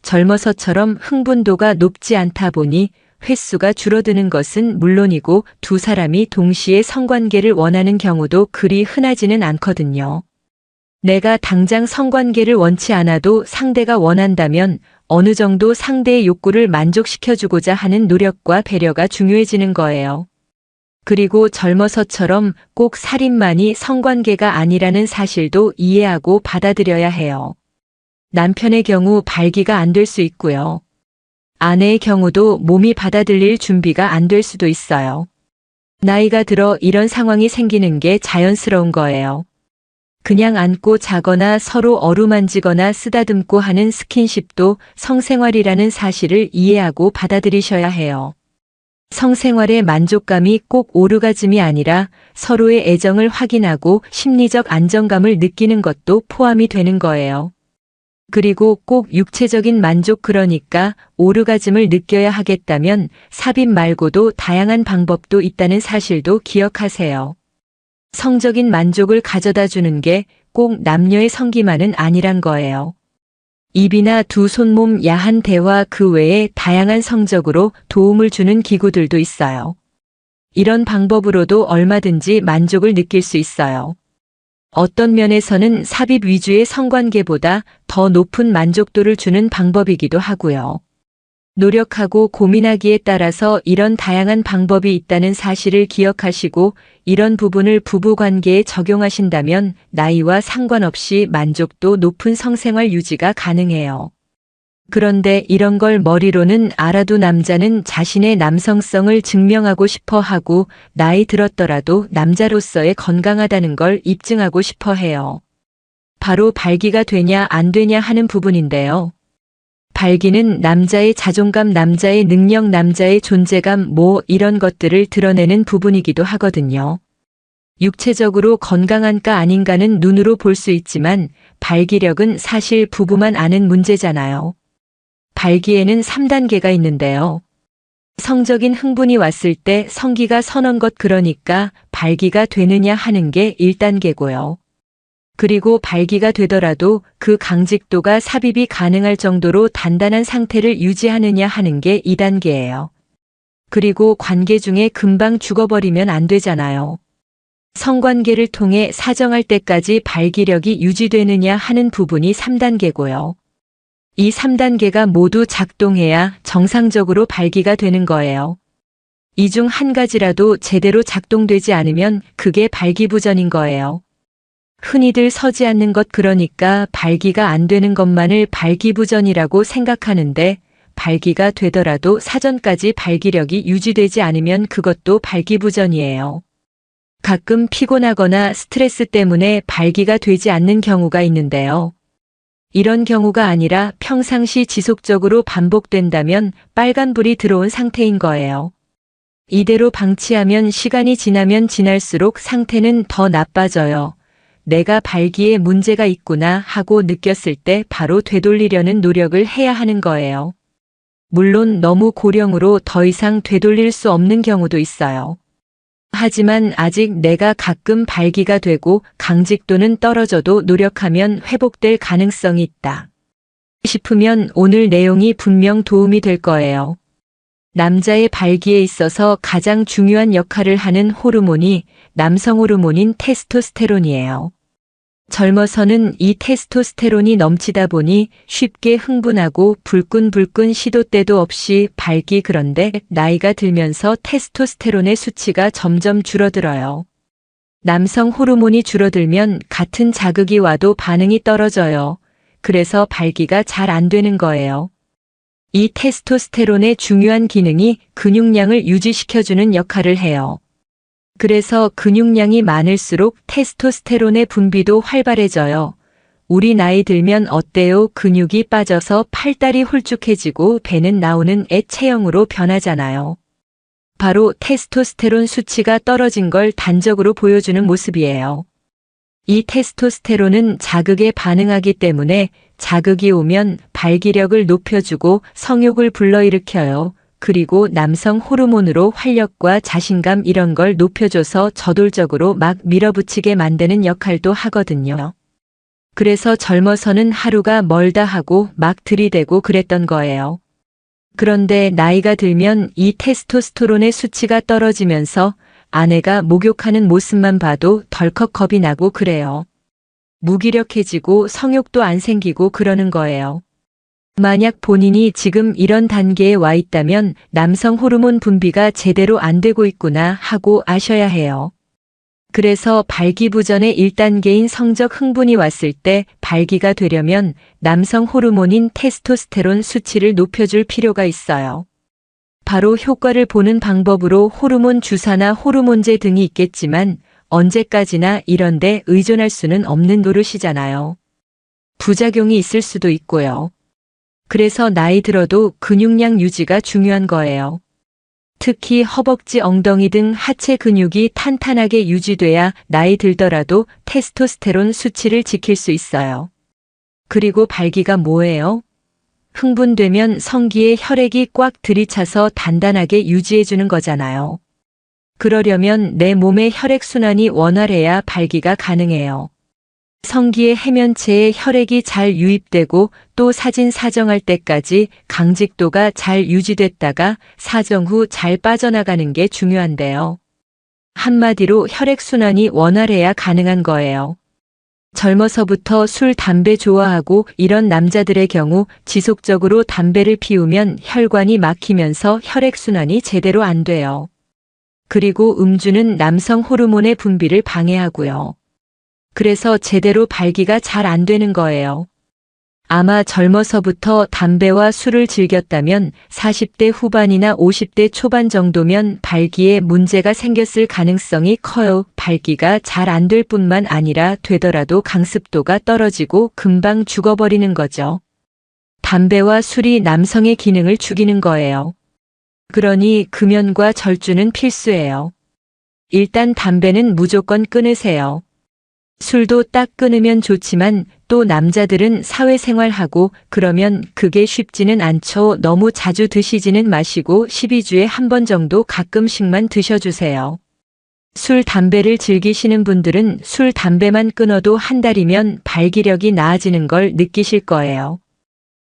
젊어서처럼 흥분도가 높지 않다 보니 횟수가 줄어드는 것은 물론이고 두 사람이 동시에 성관계를 원하는 경우도 그리 흔하지는 않거든요. 내가 당장 성관계를 원치 않아도 상대가 원한다면 어느 정도 상대의 욕구를 만족시켜주고자 하는 노력과 배려가 중요해지는 거예요. 그리고 젊어서처럼 꼭 살인만이 성관계가 아니라는 사실도 이해하고 받아들여야 해요. 남편의 경우 발기가 안 될 수 있고요. 아내의 경우도 몸이 받아들일 준비가 안 될 수도 있어요. 나이가 들어 이런 상황이 생기는 게 자연스러운 거예요. 그냥 안고 자거나 서로 어루만지거나 쓰다듬고 하는 스킨십도 성생활이라는 사실을 이해하고 받아들이셔야 해요. 성생활의 만족감이 꼭 오르가즘이 아니라 서로의 애정을 확인하고 심리적 안정감을 느끼는 것도 포함이 되는 거예요. 그리고 꼭 육체적인 만족 그러니까 오르가즘을 느껴야 하겠다면 삽입 말고도 다양한 방법도 있다는 사실도 기억하세요. 성적인 만족을 가져다 주는 게 꼭 남녀의 성기만은 아니란 거예요. 입이나 두 손몸 야한 대화 그 외에 다양한 성적으로 도움을 주는 기구들도 있어요. 이런 방법으로도 얼마든지 만족을 느낄 수 있어요. 어떤 면에서는 삽입 위주의 성관계보다 더 높은 만족도를 주는 방법이기도 하고요. 노력하고 고민하기에 따라서 이런 다양한 방법이 있다는 사실을 기억하시고 이런 부분을 부부관계에 적용하신다면 나이와 상관없이 만족도 높은 성생활 유지가 가능해요. 그런데 이런 걸 머리로는 알아도 남자는 자신의 남성성을 증명하고 싶어 하고 나이 들었더라도 남자로서의 건강하다는 걸 입증하고 싶어 해요. 바로 발기가 되냐 안 되냐 하는 부분인데요. 발기는 남자의 자존감, 남자의 능력, 남자의 존재감 이런 것들을 드러내는 부분이기도 하거든요. 육체적으로 건강한가 아닌가는 눈으로 볼 수 있지만 발기력은 사실 부부만 아는 문제잖아요. 발기에는 3단계가 있는데요. 성적인 흥분이 왔을 때 성기가 서는 것 그러니까 발기가 되느냐 하는 게 1단계고요. 그리고 발기가 되더라도 그 강직도가 삽입이 가능할 정도로 단단한 상태를 유지하느냐 하는 게 2단계예요. 그리고 관계 중에 금방 죽어버리면 안 되잖아요. 성관계를 통해 사정할 때까지 발기력이 유지되느냐 하는 부분이 3단계고요. 이 3단계가 모두 작동해야 정상적으로 발기가 되는 거예요. 이 중 한 가지라도 제대로 작동되지 않으면 그게 발기부전인 거예요. 흔히들 서지 않는 것 그러니까 발기가 안 되는 것만을 발기부전이라고 생각하는데 발기가 되더라도 사전까지 발기력이 유지되지 않으면 그것도 발기부전이에요. 가끔 피곤하거나 스트레스 때문에 발기가 되지 않는 경우가 있는데요. 이런 경우가 아니라 평상시 지속적으로 반복된다면 빨간불이 들어온 상태인 거예요. 이대로 방치하면 시간이 지나면 지날수록 상태는 더 나빠져요. 내가 발기에 문제가 있구나 하고 느꼈을 때 바로 되돌리려는 노력을 해야 하는 거예요. 물론 너무 고령으로 더 이상 되돌릴 수 없는 경우도 있어요. 하지만 아직 내가 가끔 발기가 되고 강직도는 떨어져도 노력하면 회복될 가능성이 있다 싶으면 오늘 내용이 분명 도움이 될 거예요. 남자의 발기에 있어서 가장 중요한 역할을 하는 호르몬이 남성 호르몬인 테스토스테론이에요. 젊어서는 이 테스토스테론이 넘치다 보니 쉽게 흥분하고 불끈불끈 시도 때도 없이 발기 그런데 나이가 들면서 테스토스테론의 수치가 점점 줄어들어요. 남성 호르몬이 줄어들면 같은 자극이 와도 반응이 떨어져요. 그래서 발기가 잘 안 되는 거예요. 이 테스토스테론의 중요한 기능이 근육량을 유지시켜주는 역할을 해요. 그래서 근육량이 많을수록 테스토스테론의 분비도 활발해져요. 우리 나이 들면 어때요? 근육이 빠져서 팔다리 홀쭉해지고 배는 나오는 애 체형으로 변하잖아요. 바로 테스토스테론 수치가 떨어진 걸 단적으로 보여주는 모습이에요. 이 테스토스테론은 자극에 반응하기 때문에 자극이 오면 발기력을 높여주고 성욕을 불러일으켜요. 그리고 남성 호르몬으로 활력과 자신감 이런 걸 높여줘서 저돌적으로 막 밀어붙이게 만드는 역할도 하거든요. 그래서 젊어서는 하루가 멀다 하고 막 들이대고 그랬던 거예요. 그런데 나이가 들면 이 테스토스테론의 수치가 떨어지면서 아내가 목욕하는 모습만 봐도 덜컥 겁이 나고 그래요. 무기력해지고 성욕도 안 생기고 그러는 거예요. 만약 본인이 지금 이런 단계에 와 있다면 남성 호르몬 분비가 제대로 안 되고 있구나 하고 아셔야 해요. 그래서 발기부전의 1단계인 성적 흥분이 왔을 때 발기가 되려면 남성 호르몬인 테스토스테론 수치를 높여줄 필요가 있어요. 바로 효과를 보는 방법으로 호르몬 주사나 호르몬제 등이 있겠지만 언제까지나 이런 데 의존할 수는 없는 노릇이잖아요. 부작용이 있을 수도 있고요. 그래서 나이 들어도 근육량 유지가 중요한 거예요. 특히 허벅지, 엉덩이 등 하체 근육이 탄탄하게 유지돼야 나이 들더라도 테스토스테론 수치를 지킬 수 있어요. 그리고 발기가 뭐예요? 흥분되면 성기에 혈액이 꽉 들이차서 단단하게 유지해주는 거잖아요. 그러려면 내 몸의 혈액순환이 원활해야 발기가 가능해요. 성기의 해면체에 혈액이 잘 유입되고 또 사진 사정할 때까지 강직도가 잘 유지됐다가 사정 후 잘 빠져나가는 게 중요한데요. 한마디로 혈액순환이 원활해야 가능한 거예요. 젊어서부터 술, 담배 좋아하고 이런 남자들의 경우 지속적으로 담배를 피우면 혈관이 막히면서 혈액순환이 제대로 안 돼요. 그리고 음주는 남성 호르몬의 분비를 방해하고요. 그래서 제대로 발기가 잘 안 되는 거예요. 아마 젊어서부터 담배와 술을 즐겼다면 40대 후반이나 50대 초반 정도면 발기에 문제가 생겼을 가능성이 커요. 발기가 잘 안 될 뿐만 아니라 되더라도 강습도가 떨어지고 금방 죽어버리는 거죠. 담배와 술이 남성의 기능을 죽이는 거예요. 그러니 금연과 절주는 필수예요. 일단 담배는 무조건 끊으세요. 술도 딱 끊으면 좋지만 또 남자들은 사회생활하고 그러면 그게 쉽지는 않죠. 너무 자주 드시지는 마시고 12주에 한 번 정도 가끔씩만 드셔주세요. 술, 담배를 즐기시는 분들은 술, 담배만 끊어도 한 달이면 발기력이 나아지는 걸 느끼실 거예요.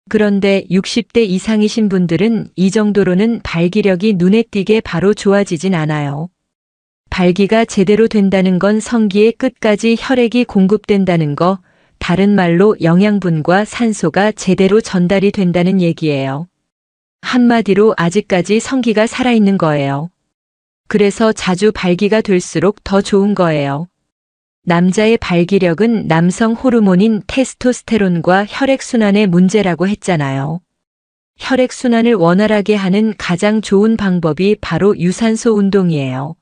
그런데 60대 이상이신 분들은 이 정도로는 발기력이 눈에 띄게 바로 좋아지진 않아요. 발기가 제대로 된다는 건 성기의 끝까지 혈액이 공급된다는 거, 다른 말로 영양분과 산소가 제대로 전달이 된다는 얘기예요. 한마디로 아직까지 성기가 살아있는 거예요. 그래서 자주 발기가 될수록 더 좋은 거예요. 남자의 발기력은 남성 호르몬인 테스토스테론과 혈액순환의 문제라고 했잖아요. 혈액순환을 원활하게 하는 가장 좋은 방법이 바로 유산소 운동이에요.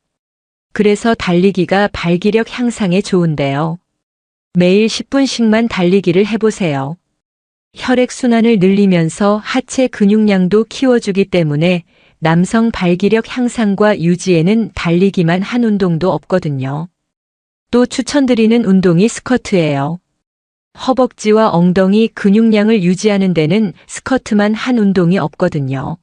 그래서 달리기가 발기력 향상에 좋은데요. 매일 10분씩만 달리기를 해보세요. 혈액순환을 늘리면서 하체 근육량도 키워주기 때문에 남성 발기력 향상과 유지에는 달리기만 한 운동도 없거든요. 또 추천드리는 운동이 스쿼트예요. 허벅지와 엉덩이 근육량을 유지하는 데는 스쿼트만 한 운동이 없거든요.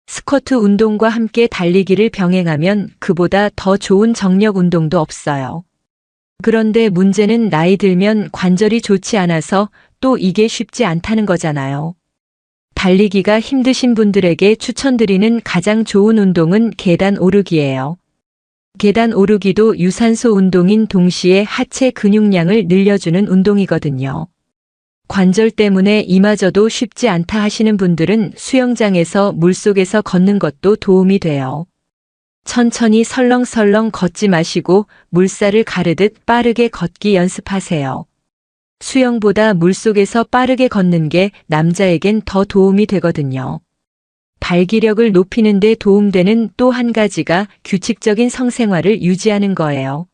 스쿼트 운동과 함께 달리기를 병행하면 그보다 더 좋은 정력 운동도 없어요. 그런데 문제는 나이 들면 관절이 좋지 않아서 또 이게 쉽지 않다는 거잖아요. 달리기가 힘드신 분들에게 추천드리는 가장 좋은 운동은 계단 오르기예요. 계단 오르기도 유산소 운동인 동시에 하체 근육량을 늘려주는 운동이거든요. 관절 때문에 이마저도 쉽지 않다 하시는 분들은 수영장에서 물속에서 걷는 것도 도움이 돼요. 천천히 설렁설렁 걷지 마시고 물살을 가르듯 빠르게 걷기 연습하세요. 수영보다 물속에서 빠르게 걷는 게 남자에겐 더 도움이 되거든요. 발기력을 높이는 데 도움되는 또 한 가지가 규칙적인 성생활을 유지하는 거예요.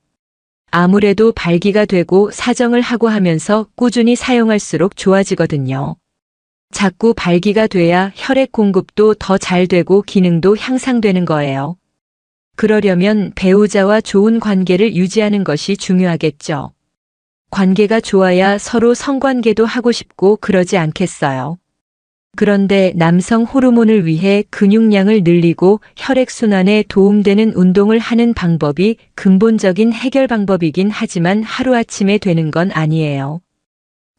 아무래도 발기가 되고 사정을 하고 하면서 꾸준히 사용할수록 좋아지거든요. 자꾸 발기가 돼야 혈액 공급도 더 잘 되고 기능도 향상되는 거예요. 그러려면 배우자와 좋은 관계를 유지하는 것이 중요하겠죠. 관계가 좋아야 서로 성관계도 하고 싶고 그러지 않겠어요. 그런데 남성 호르몬을 위해 근육량을 늘리고 혈액순환에 도움되는 운동을 하는 방법이 근본적인 해결 방법이긴 하지만 하루아침에 되는 건 아니에요.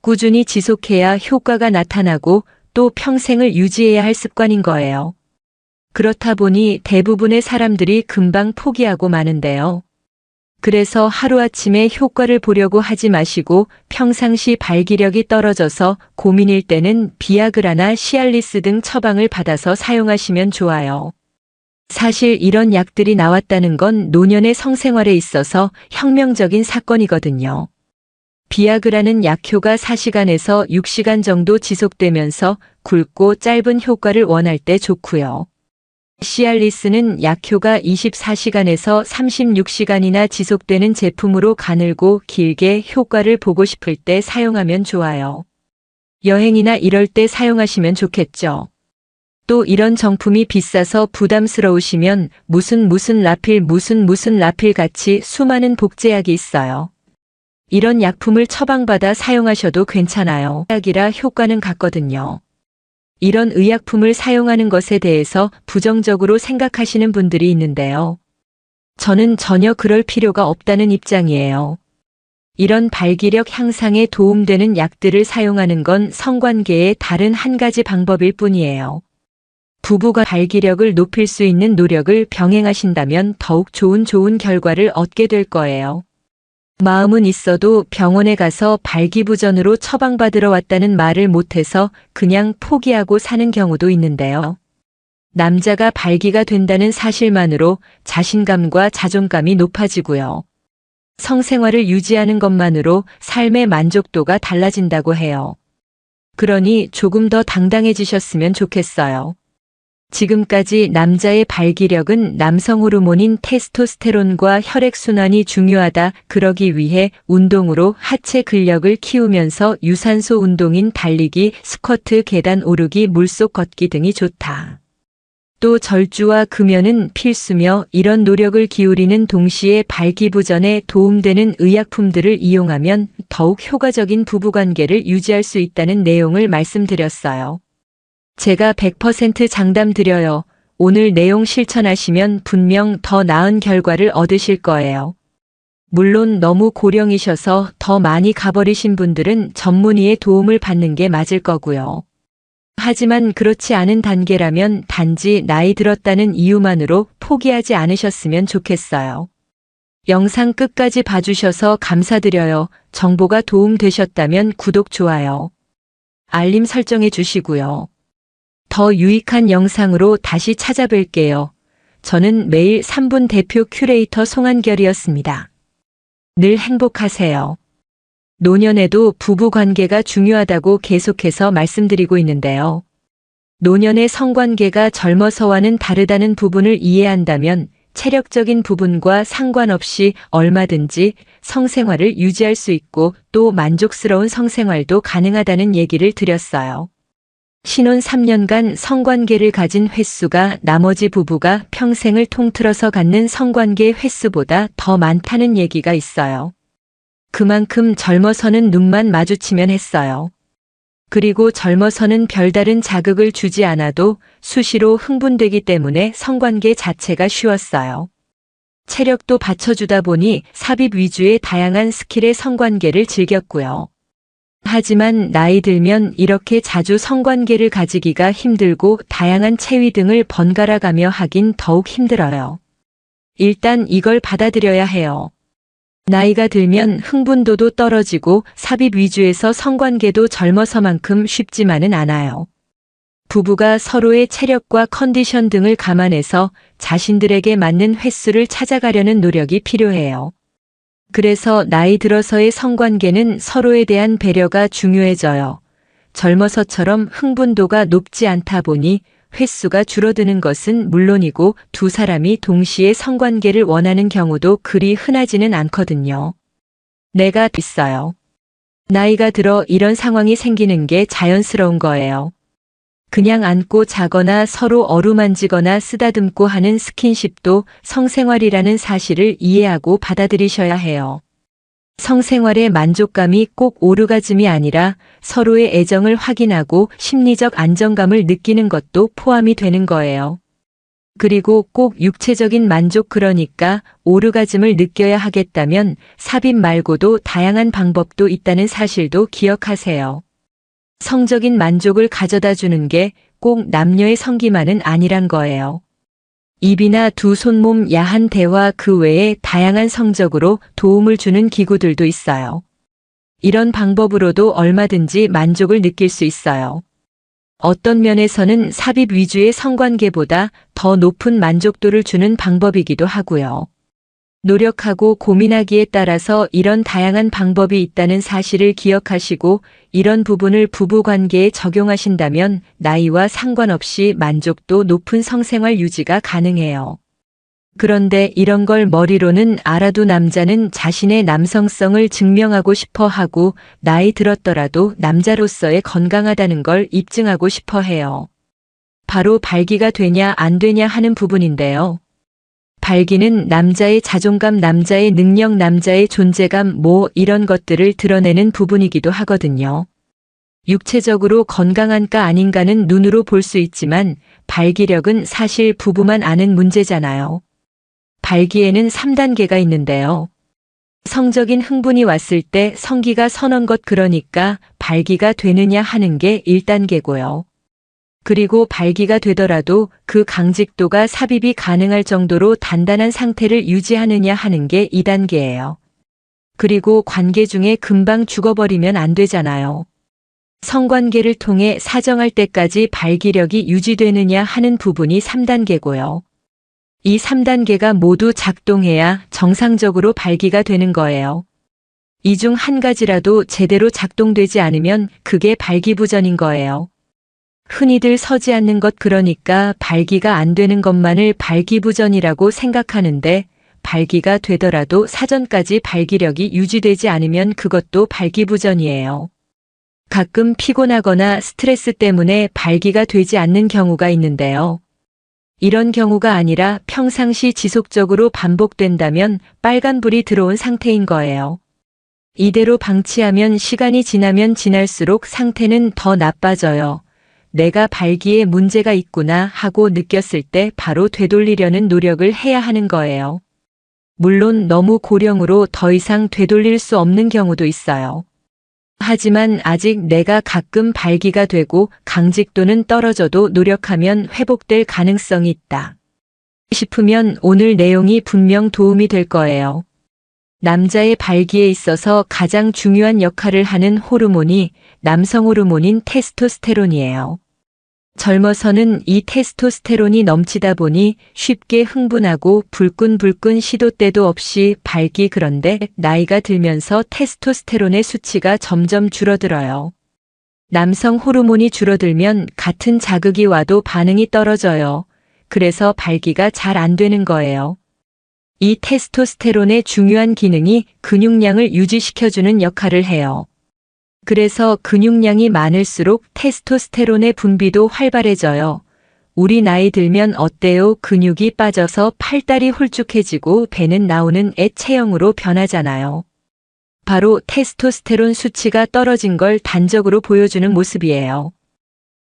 꾸준히 지속해야 효과가 나타나고 또 평생을 유지해야 할 습관인 거예요. 그렇다 보니 대부분의 사람들이 금방 포기하고 마는데요. 그래서 하루아침에 효과를 보려고 하지 마시고 평상시 발기력이 떨어져서 고민일 때는 비아그라나 시알리스 등 처방을 받아서 사용하시면 좋아요. 사실 이런 약들이 나왔다는 건 노년의 성생활에 있어서 혁명적인 사건이거든요. 비아그라는 약효가 4시간에서 6시간 정도 지속되면서 굵고 짧은 효과를 원할 때 좋고요. 시알리스는 약효가 24시간에서 36시간이나 지속되는 제품으로 가늘고 길게 효과를 보고 싶을 때 사용하면 좋아요. 여행이나 이럴 때 사용하시면 좋겠죠. 또 이런 정품이 비싸서 부담스러우시면 무슨 라필 라필 같이 수많은 복제약이 있어요. 이런 약품을 처방받아 사용하셔도 괜찮아요. 약이라 효과는 같거든요. 이런 의약품을 사용하는 것에 대해서 부정적으로 생각하시는 분들이 있는데요. 저는 전혀 그럴 필요가 없다는 입장이에요. 이런 발기력 향상에 도움되는 약들을 사용하는 건 성관계의 다른 한 가지 방법일 뿐이에요. 부부가 발기력을 높일 수 있는 노력을 병행하신다면 더욱 좋은 결과를 얻게 될 거예요. 마음은 있어도 병원에 가서 발기부전으로 처방받으러 왔다는 말을 못해서 그냥 포기하고 사는 경우도 있는데요. 남자가 발기가 된다는 사실만으로 자신감과 자존감이 높아지고요. 성생활을 유지하는 것만으로 삶의 만족도가 달라진다고 해요. 그러니 조금 더 당당해지셨으면 좋겠어요. 지금까지 남자의 발기력은 남성 호르몬인 테스토스테론과 혈액순환이 중요하다. 그러기 위해 운동으로 하체 근력을 키우면서 유산소 운동인 달리기, 스쿼트, 계단 오르기, 물속 걷기 등이 좋다. 또 절주와 금연은 필수며 이런 노력을 기울이는 동시에 발기부전에 도움되는 의약품들을 이용하면 더욱 효과적인 부부관계를 유지할 수 있다는 내용을 말씀드렸어요. 제가 100% 장담 드려요. 오늘 내용 실천하시면 분명 더 나은 결과를 얻으실 거예요. 물론 너무 고령이셔서 더 많이 가버리신 분들은 전문의의 도움을 받는 게 맞을 거고요. 하지만 그렇지 않은 단계라면 단지 나이 들었다는 이유만으로 포기하지 않으셨으면 좋겠어요. 영상 끝까지 봐주셔서 감사드려요. 정보가 도움되셨다면 구독, 좋아요, 알림 설정해 주시고요. 더 유익한 영상으로 다시 찾아뵐게요. 저는 매일 3분 대표 큐레이터 송한결이었습니다. 늘 행복하세요. 노년에도 부부 관계가 중요하다고 계속해서 말씀드리고 있는데요. 노년의 성관계가 젊어서와는 다르다는 부분을 이해한다면 체력적인 부분과 상관없이 얼마든지 성생활을 유지할 수 있고 또 만족스러운 성생활도 가능하다는 얘기를 드렸어요. 신혼 3년간 성관계를 가진 횟수가 나머지 부부가 평생을 통틀어서 갖는 성관계 횟수보다 더 많다는 얘기가 있어요. 그만큼 젊어서는 눈만 마주치면 했어요. 그리고 젊어서는 별다른 자극을 주지 않아도 수시로 흥분되기 때문에 성관계 자체가 쉬웠어요. 체력도 받쳐주다 보니 삽입 위주의 다양한 스킬의 성관계를 즐겼고요. 하지만 나이 들면 이렇게 자주 성관계를 가지기가 힘들고 다양한 체위 등을 번갈아 가며 하긴 더욱 힘들어요. 일단 이걸 받아들여야 해요. 나이가 들면 흥분도도 떨어지고 삽입 위주에서 성관계도 젊어서만큼 쉽지만은 않아요. 부부가 서로의 체력과 컨디션 등을 감안해서 자신들에게 맞는 횟수를 찾아가려는 노력이 필요해요. 그래서 나이 들어서의 성관계는 서로에 대한 배려가 중요해져요. 젊어서처럼 흥분도가 높지 않다 보니 횟수가 줄어드는 것은 물론이고 두 사람이 동시에 성관계를 원하는 경우도 그리 흔하지는 않거든요. 내가 있어요. 나이가 들어 이런 상황이 생기는 게 자연스러운 거예요. 그냥 안고 자거나 서로 어루만지거나 쓰다듬고 하는 스킨십도 성생활이라는 사실을 이해하고 받아들이셔야 해요. 성생활의 만족감이 꼭 오르가즘이 아니라 서로의 애정을 확인하고 심리적 안정감을 느끼는 것도 포함이 되는 거예요. 그리고 꼭 육체적인 만족 그러니까 오르가즘을 느껴야 하겠다면 삽입 말고도 다양한 방법도 있다는 사실도 기억하세요. 성적인 만족을 가져다 주는 게 꼭 남녀의 성기만은 아니란 거예요. 입이나 두 손몸 야한 대화 그 외에 다양한 성적으로 도움을 주는 기구들도 있어요. 이런 방법으로도 얼마든지 만족을 느낄 수 있어요. 어떤 면에서는 삽입 위주의 성관계보다 더 높은 만족도를 주는 방법이기도 하고요. 노력하고 고민하기에 따라서 이런 다양한 방법이 있다는 사실을 기억하시고 이런 부분을 부부관계에 적용하신다면 나이와 상관없이 만족도 높은 성생활 유지가 가능해요. 그런데 이런 걸 머리로는 알아도 남자는 자신의 남성성을 증명하고 싶어 하고 나이 들었더라도 남자로서의 건강하다는 걸 입증하고 싶어 해요. 바로 발기가 되냐 안 되냐 하는 부분인데요. 발기는 남자의 자존감, 남자의 능력, 남자의 존재감 이런 것들을 드러내는 부분이기도 하거든요. 육체적으로 건강한가 아닌가는 눈으로 볼 수 있지만 발기력은 사실 부부만 아는 문제잖아요. 발기에는 3단계가 있는데요. 성적인 흥분이 왔을 때 성기가 서는 것 그러니까 발기가 되느냐 하는 게 1단계고요. 그리고 발기가 되더라도 그 강직도가 삽입이 가능할 정도로 단단한 상태를 유지하느냐 하는 게 2단계예요. 그리고 관계 중에 금방 죽어버리면 안 되잖아요. 성관계를 통해 사정할 때까지 발기력이 유지되느냐 하는 부분이 3단계고요. 이 3단계가 모두 작동해야 정상적으로 발기가 되는 거예요. 이 중 한 가지라도 제대로 작동되지 않으면 그게 발기부전인 거예요. 흔히들 서지 않는 것 그러니까 발기가 안 되는 것만을 발기부전이라고 생각하는데 발기가 되더라도 사전까지 발기력이 유지되지 않으면 그것도 발기부전이에요. 가끔 피곤하거나 스트레스 때문에 발기가 되지 않는 경우가 있는데요. 이런 경우가 아니라 평상시 지속적으로 반복된다면 빨간불이 들어온 상태인 거예요. 이대로 방치하면 시간이 지나면 지날수록 상태는 더 나빠져요. 내가 발기에 문제가 있구나 하고 느꼈을 때 바로 되돌리려는 노력을 해야 하는 거예요. 물론 너무 고령으로 더 이상 되돌릴 수 없는 경우도 있어요. 하지만 아직 내가 가끔 발기가 되고 강직도는 떨어져도 노력하면 회복될 가능성이 있다 싶으면 오늘 내용이 분명 도움이 될 거예요. 남자의 발기에 있어서 가장 중요한 역할을 하는 호르몬이 남성 호르몬인 테스토스테론이에요. 젊어서는 이 테스토스테론이 넘치다 보니 쉽게 흥분하고 불끈불끈 시도 때도 없이 발기 그런데 나이가 들면서 테스토스테론의 수치가 점점 줄어들어요. 남성 호르몬이 줄어들면 같은 자극이 와도 반응이 떨어져요. 그래서 발기가 잘 안 되는 거예요. 이 테스토스테론의 중요한 기능이 근육량을 유지시켜주는 역할을 해요. 그래서 근육량이 많을수록 테스토스테론의 분비도 활발해져요. 우리 나이 들면 어때요? 근육이 빠져서 팔다리 홀쭉해지고 배는 나오는 애 체형으로 변하잖아요. 바로 테스토스테론 수치가 떨어진 걸 단적으로 보여주는 모습이에요.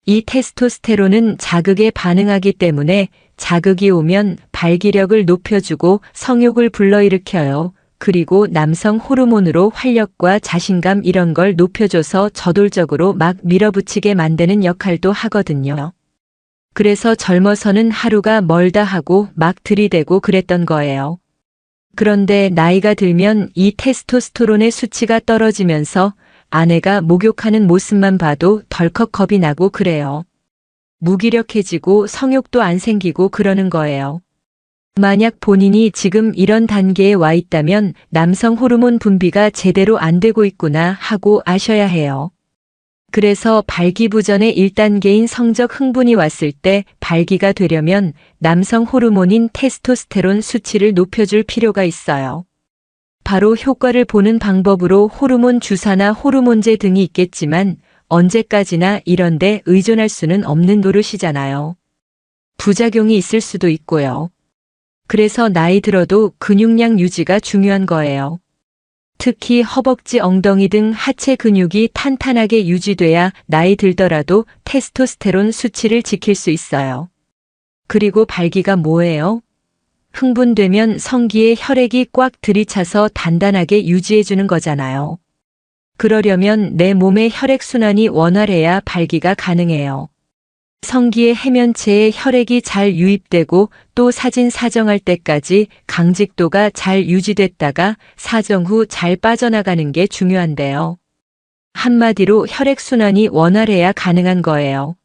이 테스토스테론은 자극에 반응하기 때문에 자극이 오면 발기력을 높여주고 성욕을 불러일으켜요. 그리고 남성 호르몬으로 활력과 자신감 이런 걸 높여줘서 저돌적으로 막 밀어붙이게 만드는 역할도 하거든요. 그래서 젊어서는 하루가 멀다 하고 막 들이대고 그랬던 거예요. 그런데 나이가 들면 이 테스토스테론의 수치가 떨어지면서 아내가 목욕하는 모습만 봐도 덜컥 겁이 나고 그래요. 무기력해지고 성욕도 안 생기고 그러는 거예요. 만약 본인이 지금 이런 단계에 와 있다면 남성 호르몬 분비가 제대로 안 되고 있구나 하고 아셔야 해요. 그래서 발기부전의 1단계인 성적 흥분이 왔을 때 발기가 되려면 남성 호르몬인 테스토스테론 수치를 높여줄 필요가 있어요. 바로 효과를 보는 방법으로 호르몬 주사나 호르몬제 등이 있겠지만 언제까지나 이런 데 의존할 수는 없는 노릇이잖아요. 부작용이 있을 수도 있고요. 그래서 나이 들어도 근육량 유지가 중요한 거예요. 특히 허벅지, 엉덩이 등 하체 근육이 탄탄하게 유지돼야 나이 들더라도 테스토스테론 수치를 지킬 수 있어요. 그리고 발기가 뭐예요? 흥분되면 성기에 혈액이 꽉 들이차서 단단하게 유지해주는 거잖아요. 그러려면 내 몸의 혈액순환이 원활해야 발기가 가능해요. 성기의 해면체에 혈액이 잘 유입되고 또 사진 사정할 때까지 강직도가 잘 유지됐다가 사정 후 잘 빠져나가는 게 중요한데요. 한마디로 혈액순환이 원활해야 가능한 거예요.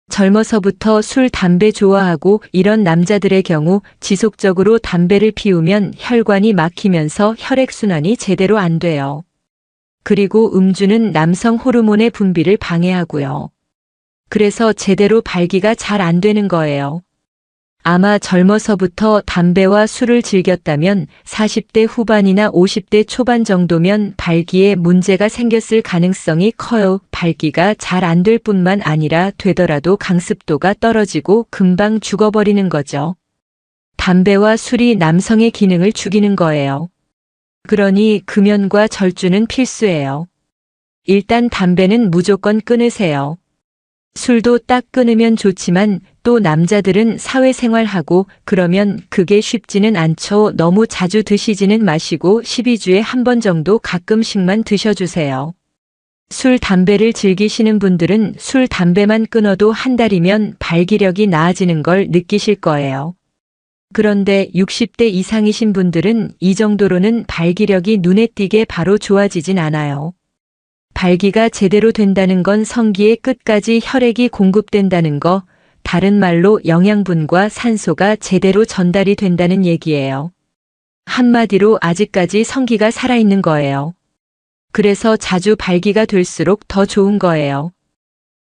젊어서부터 술, 담배 좋아하고 이런 남자들의 경우 지속적으로 담배를 피우면 혈관이 막히면서 혈액순환이 제대로 안 돼요. 그리고 음주는 남성 호르몬의 분비를 방해하고요. 그래서 제대로 발기가 잘 안 되는 거예요. 아마 젊어서부터 담배와 술을 즐겼다면 40대 후반이나 50대 초반 정도면 발기에 문제가 생겼을 가능성이 커요. 발기가 잘 안 될 뿐만 아니라 되더라도 강습도가 떨어지고 금방 죽어버리는 거죠. 담배와 술이 남성의 기능을 죽이는 거예요. 그러니 금연과 절주는 필수예요. 일단 담배는 무조건 끊으세요. 술도 딱 끊으면 좋지만 또 남자들은 사회생활하고 그러면 그게 쉽지는 않죠. 너무 자주 드시지는 마시고 12주에 한 번 정도 가끔씩만 드셔주세요. 술, 담배를 즐기시는 분들은 술, 담배만 끊어도 한 달이면 발기력이 나아지는 걸 느끼실 거예요. 그런데 60대 이상이신 분들은 이 정도로는 발기력이 눈에 띄게 바로 좋아지진 않아요. 발기가 제대로 된다는 건 성기의 끝까지 혈액이 공급된다는 거, 다른 말로 영양분과 산소가 제대로 전달이 된다는 얘기예요. 한마디로 아직까지 성기가 살아있는 거예요. 그래서 자주 발기가 될수록 더 좋은 거예요.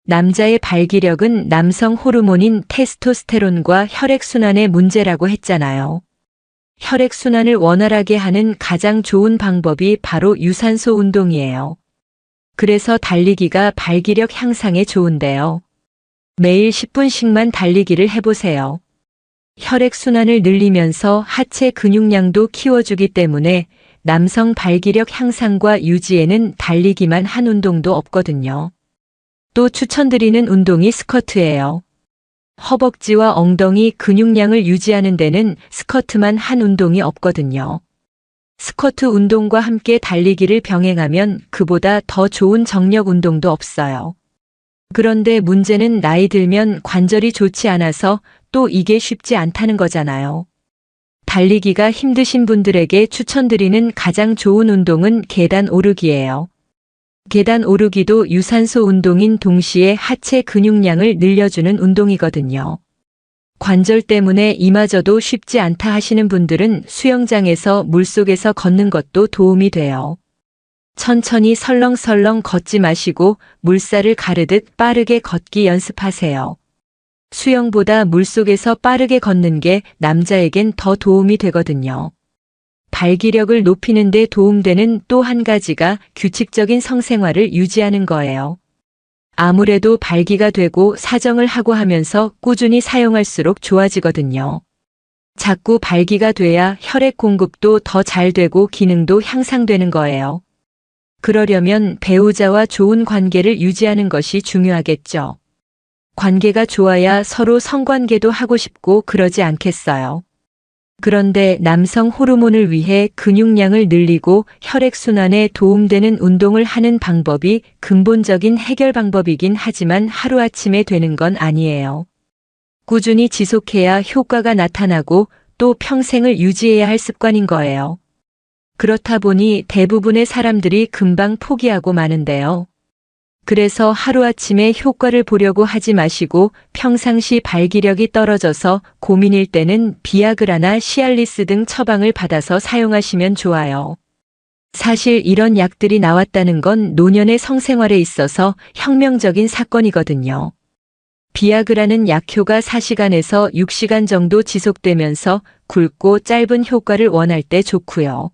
남자의 발기력은 남성 호르몬인 테스토스테론과 혈액순환의 문제라고 했잖아요. 혈액순환을 원활하게 하는 가장 좋은 방법이 바로 유산소 운동이에요. 그래서 달리기가 발기력 향상에 좋은데요. 매일 10분씩만 달리기를 해보세요. 혈액순환을 늘리면서 하체 근육량도 키워주기 때문에 남성 발기력 향상과 유지에는 달리기만 한 운동도 없거든요. 또 추천드리는 운동이 스쿼트예요. 허벅지와 엉덩이 근육량을 유지하는 데는 스쿼트만 한 운동이 없거든요. 스쿼트 운동과 함께 달리기를 병행하면 그보다 더 좋은 정력 운동도 없어요. 그런데 문제는 나이 들면 관절이 좋지 않아서 또 이게 쉽지 않다는 거잖아요. 달리기가 힘드신 분들에게 추천드리는 가장 좋은 운동은 계단 오르기예요. 계단 오르기도 유산소 운동인 동시에 하체 근육량을 늘려주는 운동이거든요. 관절 때문에 이마저도 쉽지 않다 하시는 분들은 수영장에서 물속에서 걷는 것도 도움이 돼요. 천천히 설렁설렁 걷지 마시고 물살을 가르듯 빠르게 걷기 연습하세요. 수영보다 물속에서 빠르게 걷는 게 남자에겐 더 도움이 되거든요. 발기력을 높이는 데 도움되는 또 한 가지가 규칙적인 성생활을 유지하는 거예요. 아무래도 발기가 되고 사정을 하고 하면서 꾸준히 사용할수록 좋아지거든요. 자꾸 발기가 돼야 혈액 공급도 더 잘 되고 기능도 향상되는 거예요. 그러려면 배우자와 좋은 관계를 유지하는 것이 중요하겠죠. 관계가 좋아야 서로 성관계도 하고 싶고 그러지 않겠어요. 그런데 남성 호르몬을 위해 근육량을 늘리고 혈액순환에 도움되는 운동을 하는 방법이 근본적인 해결 방법이긴 하지만 하루아침에 되는 건 아니에요. 꾸준히 지속해야 효과가 나타나고 또 평생을 유지해야 할 습관인 거예요. 그렇다 보니 대부분의 사람들이 금방 포기하고 마는데요. 그래서 하루아침에 효과를 보려고 하지 마시고 평상시 발기력이 떨어져서 고민일 때는 비아그라나 시알리스 등 처방을 받아서 사용하시면 좋아요. 사실 이런 약들이 나왔다는 건 노년의 성생활에 있어서 혁명적인 사건이거든요. 비아그라는 약효가 4시간에서 6시간 정도 지속되면서 굵고 짧은 효과를 원할 때 좋고요.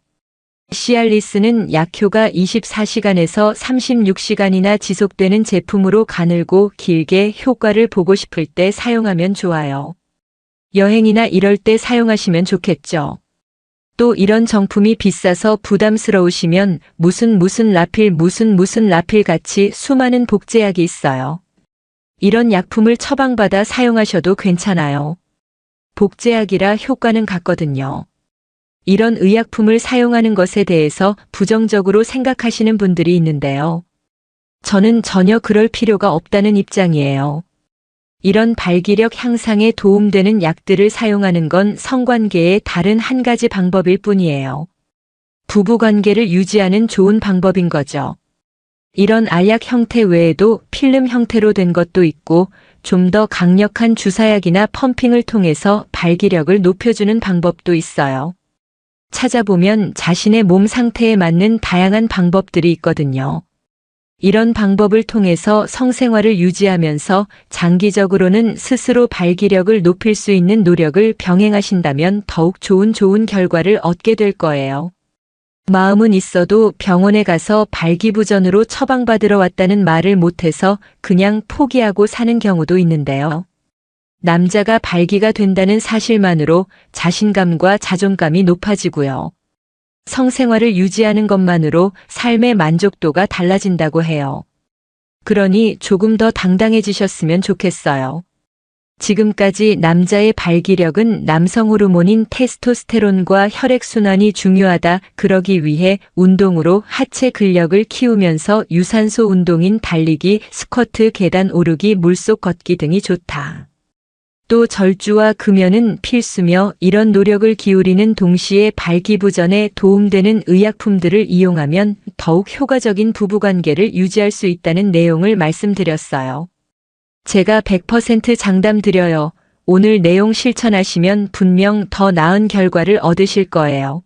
시알리스는 약효가 24시간에서 36시간이나 지속되는 제품으로 가늘고 길게 효과를 보고 싶을 때 사용하면 좋아요. 여행이나 이럴 때 사용하시면 좋겠죠. 또 이런 정품이 비싸서 부담스러우시면 무슨 라필 라필 같이 수많은 복제약이 있어요. 이런 약품을 처방받아 사용하셔도 괜찮아요. 복제약이라 효과는 같거든요. 이런 의약품을 사용하는 것에 대해서 부정적으로 생각하시는 분들이 있는데요. 저는 전혀 그럴 필요가 없다는 입장이에요. 이런 발기력 향상에 도움되는 약들을 사용하는 건 성관계의 다른 한 가지 방법일 뿐이에요. 부부관계를 유지하는 좋은 방법인 거죠. 이런 알약 형태 외에도 필름 형태로 된 것도 있고 좀 더 강력한 주사약이나 펌핑을 통해서 발기력을 높여주는 방법도 있어요. 찾아보면 자신의 몸 상태에 맞는 다양한 방법들이 있거든요. 이런 방법을 통해서 성생활을 유지하면서 장기적으로는 스스로 발기력을 높일 수 있는 노력을 병행하신다면 더욱 좋은 결과를 얻게 될 거예요. 마음은 있어도 병원에 가서 발기부전으로 처방받으러 왔다는 말을 못해서 그냥 포기하고 사는 경우도 있는데요. 남자가 발기가 된다는 사실만으로 자신감과 자존감이 높아지고요. 성생활을 유지하는 것만으로 삶의 만족도가 달라진다고 해요. 그러니 조금 더 당당해지셨으면 좋겠어요. 지금까지 남자의 발기력은 남성 호르몬인 테스토스테론과 혈액순환이 중요하다. 그러기 위해 운동으로 하체 근력을 키우면서 유산소 운동인 달리기, 스쿼트, 계단 오르기, 물속 걷기 등이 좋다. 또 절주와 금연은 필수며 이런 노력을 기울이는 동시에 발기부전에 도움되는 의약품들을 이용하면 더욱 효과적인 부부관계를 유지할 수 있다는 내용을 말씀드렸어요. 제가 100% 장담 드려요. 오늘 내용 실천하시면 분명 더 나은 결과를 얻으실 거예요.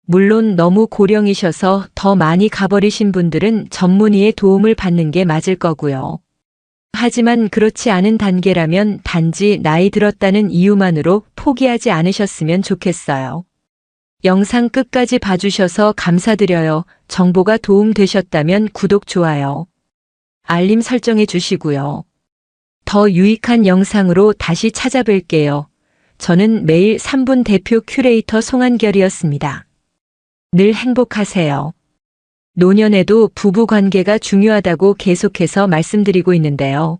물론 너무 고령이셔서 더 많이 가버리신 분들은 전문의의 도움을 받는 게 맞을 거고요. 하지만 그렇지 않은 단계라면 단지 나이 들었다는 이유만으로 포기하지 않으셨으면 좋겠어요. 영상 끝까지 봐주셔서 감사드려요. 정보가 도움되셨다면 구독, 좋아요, 알림 설정해 주시고요. 더 유익한 영상으로 다시 찾아뵐게요. 저는 매일 3분 대표 큐레이터 송한결이었습니다. 늘 행복하세요. 노년에도 부부관계가 중요하다고 계속해서 말씀드리고 있는데요.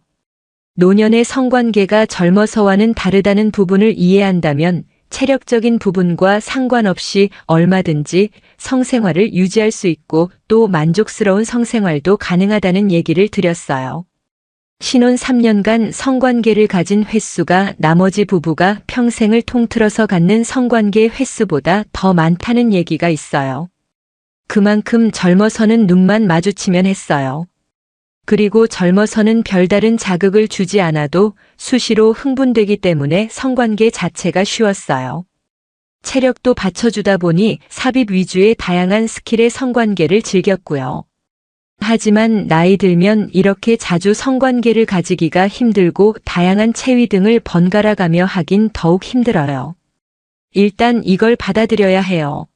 노년의 성관계가 젊어서와는 다르다는 부분을 이해한다면 체력적인 부분과 상관없이 얼마든지 성생활을 유지할 수 있고 또 만족스러운 성생활도 가능하다는 얘기를 드렸어요. 신혼 3년간 성관계를 가진 횟수가 나머지 부부가 평생을 통틀어서 갖는 성관계 횟수보다 더 많다는 얘기가 있어요. 그만큼 젊어서는 눈만 마주치면 했어요. 그리고 젊어서는 별다른 자극을 주지 않아도 수시로 흥분되기 때문에 성관계 자체가 쉬웠어요. 체력도 받쳐주다 보니 삽입 위주의 다양한 스킬의 성관계를 즐겼고요. 하지만 나이 들면 이렇게 자주 성관계를 가지기가 힘들고 다양한 체위 등을 번갈아 가며 하긴 더욱 힘들어요. 일단 이걸 받아들여야 해요.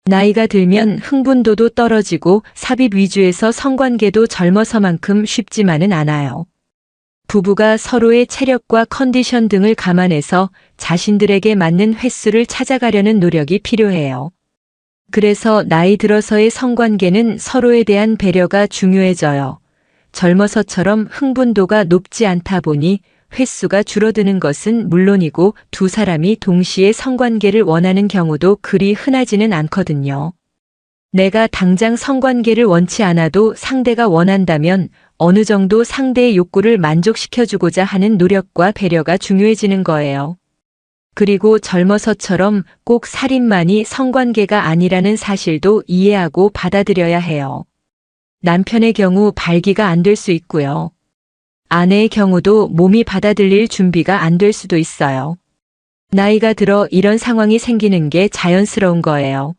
나이가 들면 흥분도도 떨어지고 삽입 위주에서 성관계도 젊어서만큼 쉽지만은 않아요. 부부가 서로의 체력과 컨디션 등을 감안해서 자신들에게 맞는 횟수를 찾아가려는 노력이 필요해요. 그래서 나이 들어서의 성관계는 서로에 대한 배려가 중요해져요. 젊어서처럼 흥분도가 높지 않다 보니 횟수가 줄어드는 것은 물론이고 두 사람이 동시에 성관계를 원하는 경우도 그리 흔하지는 않거든요. 내가 당장 성관계를 원치 않아도 상대가 원한다면 어느 정도 상대의 욕구를 만족시켜주고자 하는 노력과 배려가 중요해지는 거예요. 그리고 젊어서처럼 꼭 살인만이 성관계가 아니라는 사실도 이해하고 받아들여야 해요. 남편의 경우 발기가 안 될 수 있고요. 아내의 경우도 몸이 받아들일 준비가 안 될 수도 있어요. 나이가 들어 이런 상황이 생기는 게 자연스러운 거예요.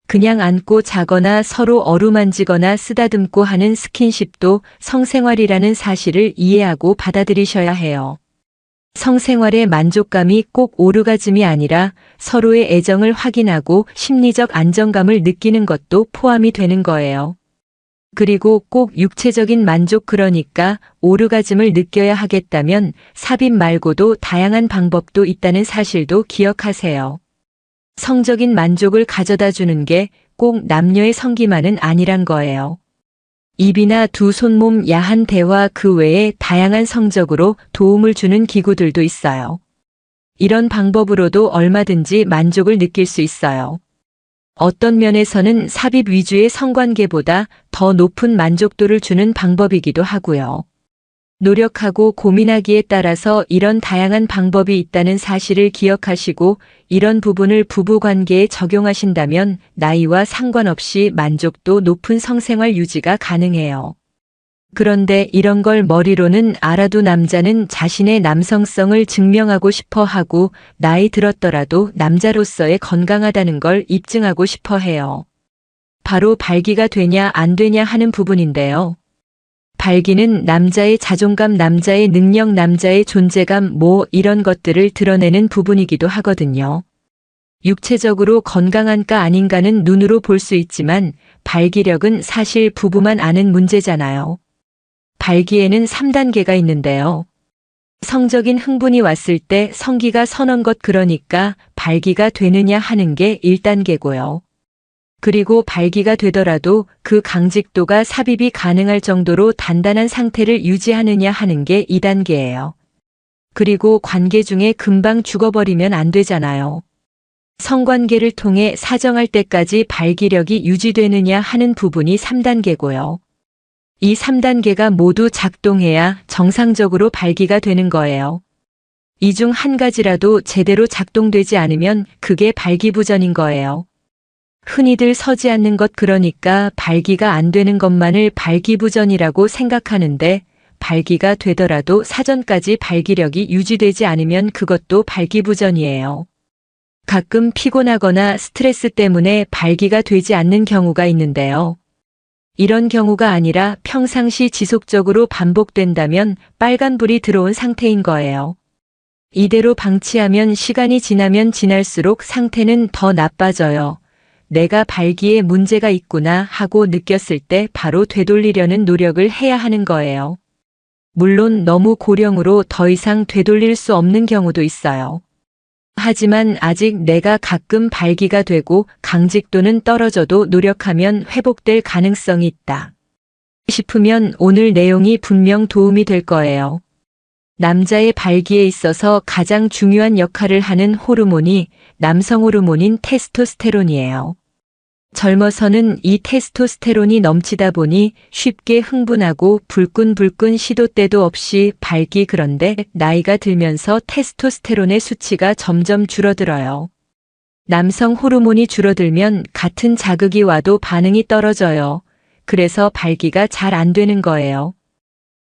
그냥 안고 자거나 서로 어루만지거나 쓰다듬고 하는 스킨십도 성생활이라는 사실을 이해하고 받아들이셔야 해요. 성생활의 만족감이 꼭 오르가즘이 아니라 서로의 애정을 확인하고 심리적 안정감을 느끼는 것도 포함이 되는 거예요. 그리고 꼭 육체적인 만족, 그러니까 오르가즘을 느껴야 하겠다면 삽입 말고도 다양한 방법도 있다는 사실도 기억하세요. 성적인 만족을 가져다 주는 게 꼭 남녀의 성기만은 아니란 거예요. 입이나 두 손몸 야한 대화 그 외에 다양한 성적으로 도움을 주는 기구들도 있어요. 이런 방법으로도 얼마든지 만족을 느낄 수 있어요. 어떤 면에서는 삽입 위주의 성관계보다 더 높은 만족도를 주는 방법이기도 하고요. 노력하고 고민하기에 따라서 이런 다양한 방법이 있다는 사실을 기억하시고 이런 부분을 부부관계에 적용하신다면 나이와 상관없이 만족도 높은 성생활 유지가 가능해요. 그런데 이런 걸 머리로는 알아도 남자는 자신의 남성성을 증명하고 싶어 하고 나이 들었더라도 남자로서의 건강하다는 걸 입증하고 싶어 해요. 바로 발기가 되냐 안 되냐 하는 부분인데요. 발기는 남자의 자존감, 남자의 능력, 남자의 존재감 이런 것들을 드러내는 부분이기도 하거든요. 육체적으로 건강한가 아닌가는 눈으로 볼 수 있지만 발기력은 사실 부부만 아는 문제잖아요. 발기에는 3단계가 있는데요. 성적인 흥분이 왔을 때 성기가 서는 것, 그러니까 발기가 되느냐 하는 게 1단계고요. 그리고 발기가 되더라도 그 강직도가 삽입이 가능할 정도로 단단한 상태를 유지하느냐 하는 게 2단계예요. 그리고 관계 중에 금방 죽어버리면 안 되잖아요. 성관계를 통해 사정할 때까지 발기력이 유지되느냐 하는 부분이 3단계고요. 이 3단계가 모두 작동해야 정상적으로 발기가 되는 거예요. 이 중 한 가지라도 제대로 작동되지 않으면 그게 발기부전인 거예요. 흔히들 서지 않는 것, 그러니까 발기가 안 되는 것만을 발기부전이라고 생각하는데 발기가 되더라도 사전까지 발기력이 유지되지 않으면 그것도 발기부전이에요. 가끔 피곤하거나 스트레스 때문에 발기가 되지 않는 경우가 있는데요. 이런 경우가 아니라 평상시 지속적으로 반복된다면 빨간불이 들어온 상태인 거예요. 이대로 방치하면 시간이 지나면 지날수록 상태는 더 나빠져요. 내가 발기에 문제가 있구나 하고 느꼈을 때 바로 되돌리려는 노력을 해야 하는 거예요. 물론 너무 고령으로 더 이상 되돌릴 수 없는 경우도 있어요. 하지만 아직 내가 가끔 발기가 되고 강직도는 떨어져도 노력하면 회복될 가능성이 있다 싶으면 오늘 내용이 분명 도움이 될 거예요. 남자의 발기에 있어서 가장 중요한 역할을 하는 호르몬이 남성 호르몬인 테스토스테론이에요. 젊어서는 이 테스토스테론이 넘치다 보니 쉽게 흥분하고 불끈불끈 시도 때도 없이 발기, 그런데 나이가 들면서 테스토스테론의 수치가 점점 줄어들어요. 남성 호르몬이 줄어들면 같은 자극이 와도 반응이 떨어져요. 그래서 발기가 잘 안 되는 거예요.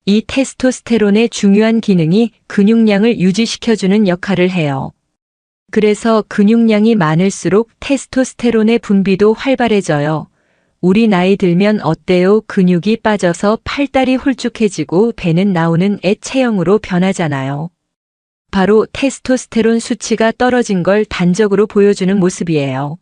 이 테스토스테론의 중요한 기능이 근육량을 유지시켜주는 역할을 해요. 그래서 근육량이 많을수록 테스토스테론의 분비도 활발해져요. 우리 나이 들면 어때요? 근육이 빠져서 팔다리 홀쭉해지고 배는 나오는 애 체형으로 변하잖아요. 바로 테스토스테론 수치가 떨어진 걸 단적으로 보여주는 모습이에요.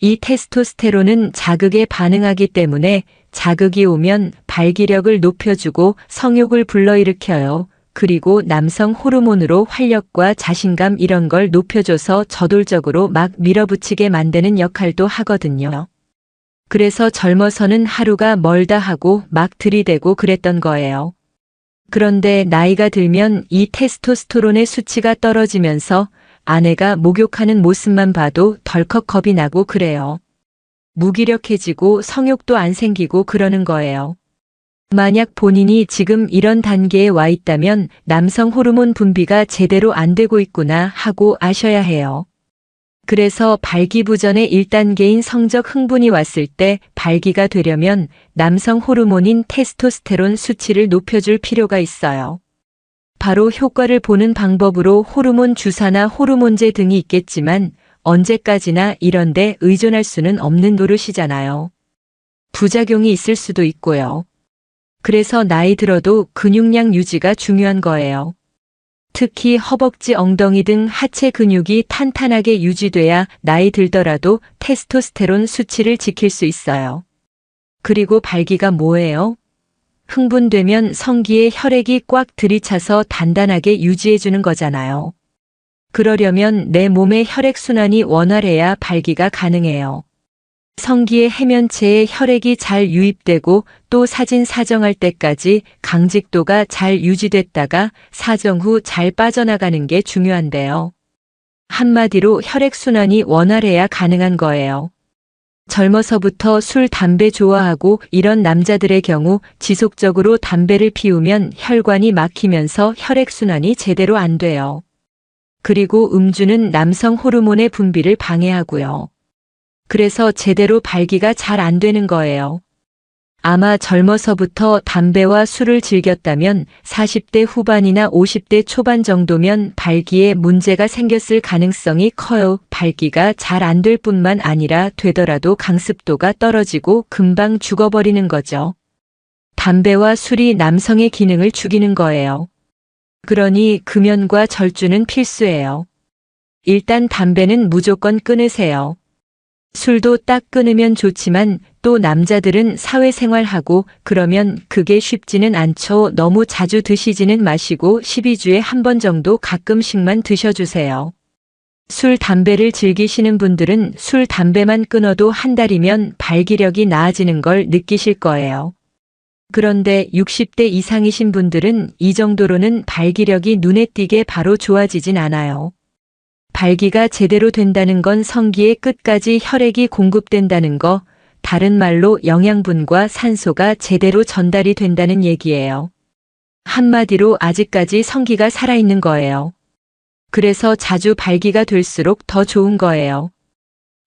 이 테스토스테론은 자극에 반응하기 때문에 자극이 오면 발기력을 높여주고 성욕을 불러일으켜요. 그리고 남성 호르몬으로 활력과 자신감 이런 걸 높여줘서 저돌적으로 막 밀어붙이게 만드는 역할도 하거든요. 그래서 젊어서는 하루가 멀다 하고 막 들이대고 그랬던 거예요. 그런데 나이가 들면 이 테스토스테론의 수치가 떨어지면서 아내가 목욕하는 모습만 봐도 덜컥 겁이 나고 그래요. 무기력해지고 성욕도 안 생기고 그러는 거예요. 만약 본인이 지금 이런 단계에 와 있다면 남성 호르몬 분비가 제대로 안 되고 있구나 하고 아셔야 해요. 그래서 발기부전의 1단계인 성적 흥분이 왔을 때 발기가 되려면 남성 호르몬인 테스토스테론 수치를 높여줄 필요가 있어요. 바로 효과를 보는 방법으로 호르몬 주사나 호르몬제 등이 있겠지만 언제까지나 이런 데 의존할 수는 없는 노릇이잖아요. 부작용이 있을 수도 있고요. 그래서 나이 들어도 근육량 유지가 중요한 거예요. 특히 허벅지, 엉덩이 등 하체 근육이 탄탄하게 유지돼야 나이 들더라도 테스토스테론 수치를 지킬 수 있어요. 그리고 발기가 뭐예요? 흥분되면 성기에 혈액이 꽉 들이차서 단단하게 유지해주는 거잖아요. 그러려면 내 몸의 혈액순환이 원활해야 발기가 가능해요. 성기의 해면체에 혈액이 잘 유입되고 또 사진 사정할 때까지 강직도가 잘 유지됐다가 사정 후 잘 빠져나가는 게 중요한데요. 한마디로 혈액순환이 원활해야 가능한 거예요. 젊어서부터 술, 담배 좋아하고 이런 남자들의 경우 지속적으로 담배를 피우면 혈관이 막히면서 혈액순환이 제대로 안 돼요. 그리고 음주는 남성 호르몬의 분비를 방해하고요. 그래서 제대로 발기가 잘 안 되는 거예요. 아마 젊어서부터 담배와 술을 즐겼다면 40대 후반이나 50대 초반 정도면 발기에 문제가 생겼을 가능성이 커요. 발기가 잘 안 될 뿐만 아니라 되더라도 강습도가 떨어지고 금방 죽어버리는 거죠. 담배와 술이 남성의 기능을 죽이는 거예요. 그러니 금연과 절주는 필수예요. 일단 담배는 무조건 끊으세요. 술도 딱 끊으면 좋지만 또 남자들은 사회생활하고 그러면 그게 쉽지는 않죠. 너무 자주 드시지는 마시고 12주에 한 번 정도 가끔씩만 드셔주세요. 술, 담배를 즐기시는 분들은 술, 담배만 끊어도 한 달이면 발기력이 나아지는 걸 느끼실 거예요. 그런데 60대 이상이신 분들은 이 정도로는 발기력이 눈에 띄게 바로 좋아지진 않아요. 발기가 제대로 된다는 건 성기의 끝까지 혈액이 공급된다는 거, 다른 말로 영양분과 산소가 제대로 전달이 된다는 얘기예요. 한마디로 아직까지 성기가 살아있는 거예요. 그래서 자주 발기가 될수록 더 좋은 거예요.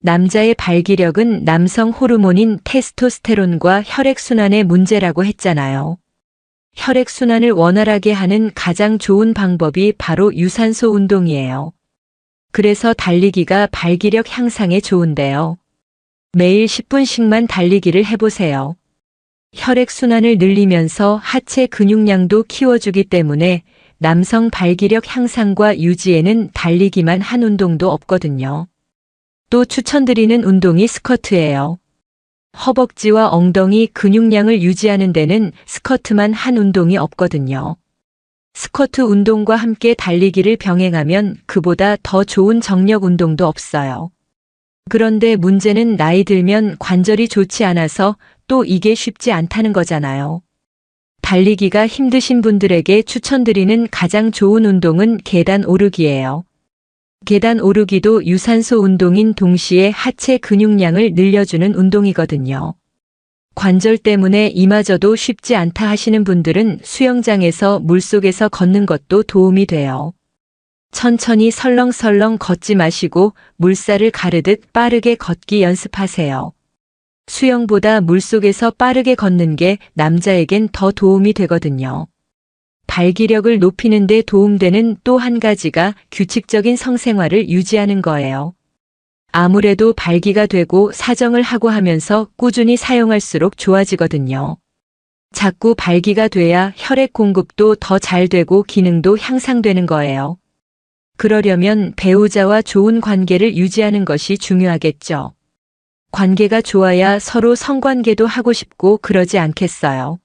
남자의 발기력은 남성 호르몬인 테스토스테론과 혈액순환의 문제라고 했잖아요. 혈액순환을 원활하게 하는 가장 좋은 방법이 바로 유산소 운동이에요. 그래서 달리기가 발기력 향상에 좋은데요. 매일 10분씩만 달리기를 해보세요. 혈액순환을 늘리면서 하체 근육량도 키워주기 때문에 남성 발기력 향상과 유지에는 달리기만 한 운동도 없거든요. 또 추천드리는 운동이 스쿼트예요. 허벅지와 엉덩이 근육량을 유지하는 데는 스쿼트만 한 운동이 없거든요. 스쿼트 운동과 함께 달리기를 병행하면 그보다 더 좋은 정력 운동도 없어요. 그런데 문제는 나이 들면 관절이 좋지 않아서 또 이게 쉽지 않다는 거잖아요. 달리기가 힘드신 분들에게 추천드리는 가장 좋은 운동은 계단 오르기예요. 계단 오르기도 유산소 운동인 동시에 하체 근육량을 늘려주는 운동이거든요. 관절 때문에 이마저도 쉽지 않다 하시는 분들은 수영장에서 물속에서 걷는 것도 도움이 돼요. 천천히 설렁설렁 걷지 마시고 물살을 가르듯 빠르게 걷기 연습하세요. 수영보다 물속에서 빠르게 걷는 게 남자에겐 더 도움이 되거든요. 발기력을 높이는 데 도움되는 또 한 가지가 규칙적인 성생활을 유지하는 거예요. 아무래도 발기가 되고 사정을 하고 하면서 꾸준히 사용할수록 좋아지거든요. 자꾸 발기가 돼야 혈액 공급도 더 잘 되고 기능도 향상되는 거예요. 그러려면 배우자와 좋은 관계를 유지하는 것이 중요하겠죠. 관계가 좋아야 서로 성관계도 하고 싶고 그러지 않겠어요.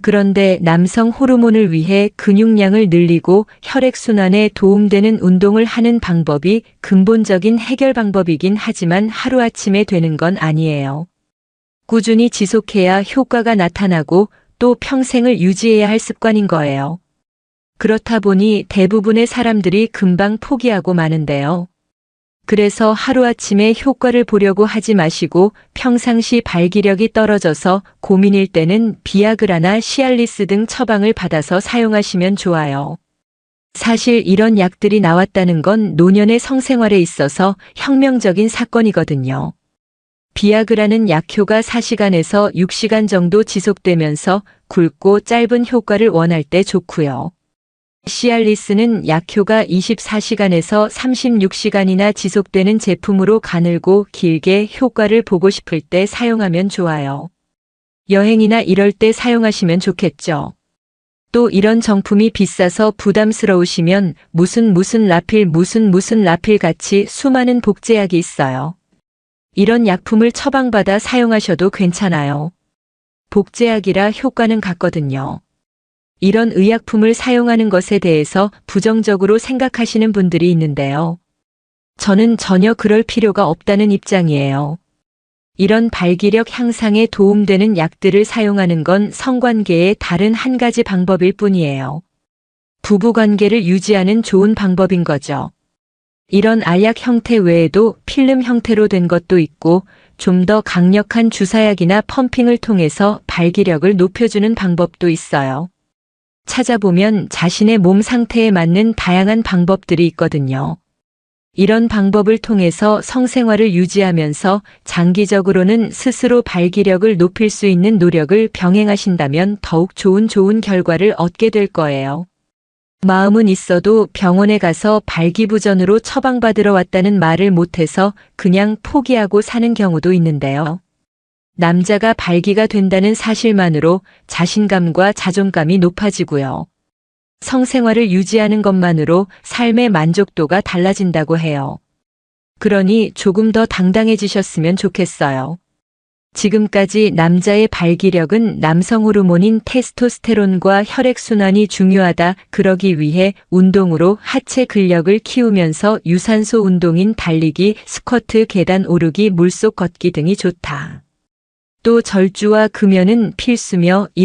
그런데 남성 호르몬을 위해 근육량을 늘리고 혈액순환에 도움되는 운동을 하는 방법이 근본적인 해결 방법이긴 하지만 하루아침에 되는 건 아니에요. 꾸준히 지속해야 효과가 나타나고 또 평생을 유지해야 할 습관인 거예요. 그렇다 보니 대부분의 사람들이 금방 포기하고 마는데요. 그래서 하루아침에 효과를 보려고 하지 마시고 평상시 발기력이 떨어져서 고민일 때는 비아그라나 시알리스 등 처방을 받아서 사용하시면 좋아요. 사실 이런 약들이 나왔다는 건 노년의 성생활에 있어서 혁명적인 사건이거든요. 비아그라는 약효가 4시간에서 6시간 정도 지속되면서 굵고 짧은 효과를 원할 때 좋고요. 시알리스는 약효가 24시간에서 36시간이나 지속되는 제품으로 가늘고 길게 효과를 보고 싶을 때 사용하면 좋아요. 여행이나 이럴 때 사용하시면 좋겠죠. 또 이런 정품이 비싸서 부담스러우시면 무슨 라필 라필 같이 수많은 복제약이 있어요. 이런 약품을 처방받아 사용하셔도 괜찮아요. 복제약이라 효과는 같거든요. 이런 의약품을 사용하는 것에 대해서 부정적으로 생각하시는 분들이 있는데요. 저는 전혀 그럴 필요가 없다는 입장이에요. 이런 발기력 향상에 도움되는 약들을 사용하는 건 성관계의 다른 한 가지 방법일 뿐이에요. 부부관계를 유지하는 좋은 방법인 거죠. 이런 알약 형태 외에도 필름 형태로 된 것도 있고 좀 더 강력한 주사약이나 펌핑을 통해서 발기력을 높여주는 방법도 있어요. 찾아보면 자신의 몸 상태에 맞는 다양한 방법들이 있거든요. 이런 방법을 통해서 성생활을 유지하면서 장기적으로는 스스로 발기력을 높일 수 있는 노력을 병행하신다면 더욱 좋은 결과를 얻게 될 거예요. 마음은 있어도 병원에 가서 발기부전으로 처방받으러 왔다는 말을 못해서 그냥 포기하고 사는 경우도 있는데요. 남자가 발기가 된다는 사실만으로 자신감과 자존감이 높아지고요. 성생활을 유지하는 것만으로 삶의 만족도가 달라진다고 해요. 그러니 조금 더 당당해지셨으면 좋겠어요. 지금까지 남자의 발기력은 남성 호르몬인 테스토스테론과 혈액순환이 중요하다. 그러기 위해 운동으로 하체 근력을 키우면서 유산소 운동인 달리기, 스쿼트, 계단 오르기, 물속 걷기 등이 좋다. 또 절주와 금연은 필수며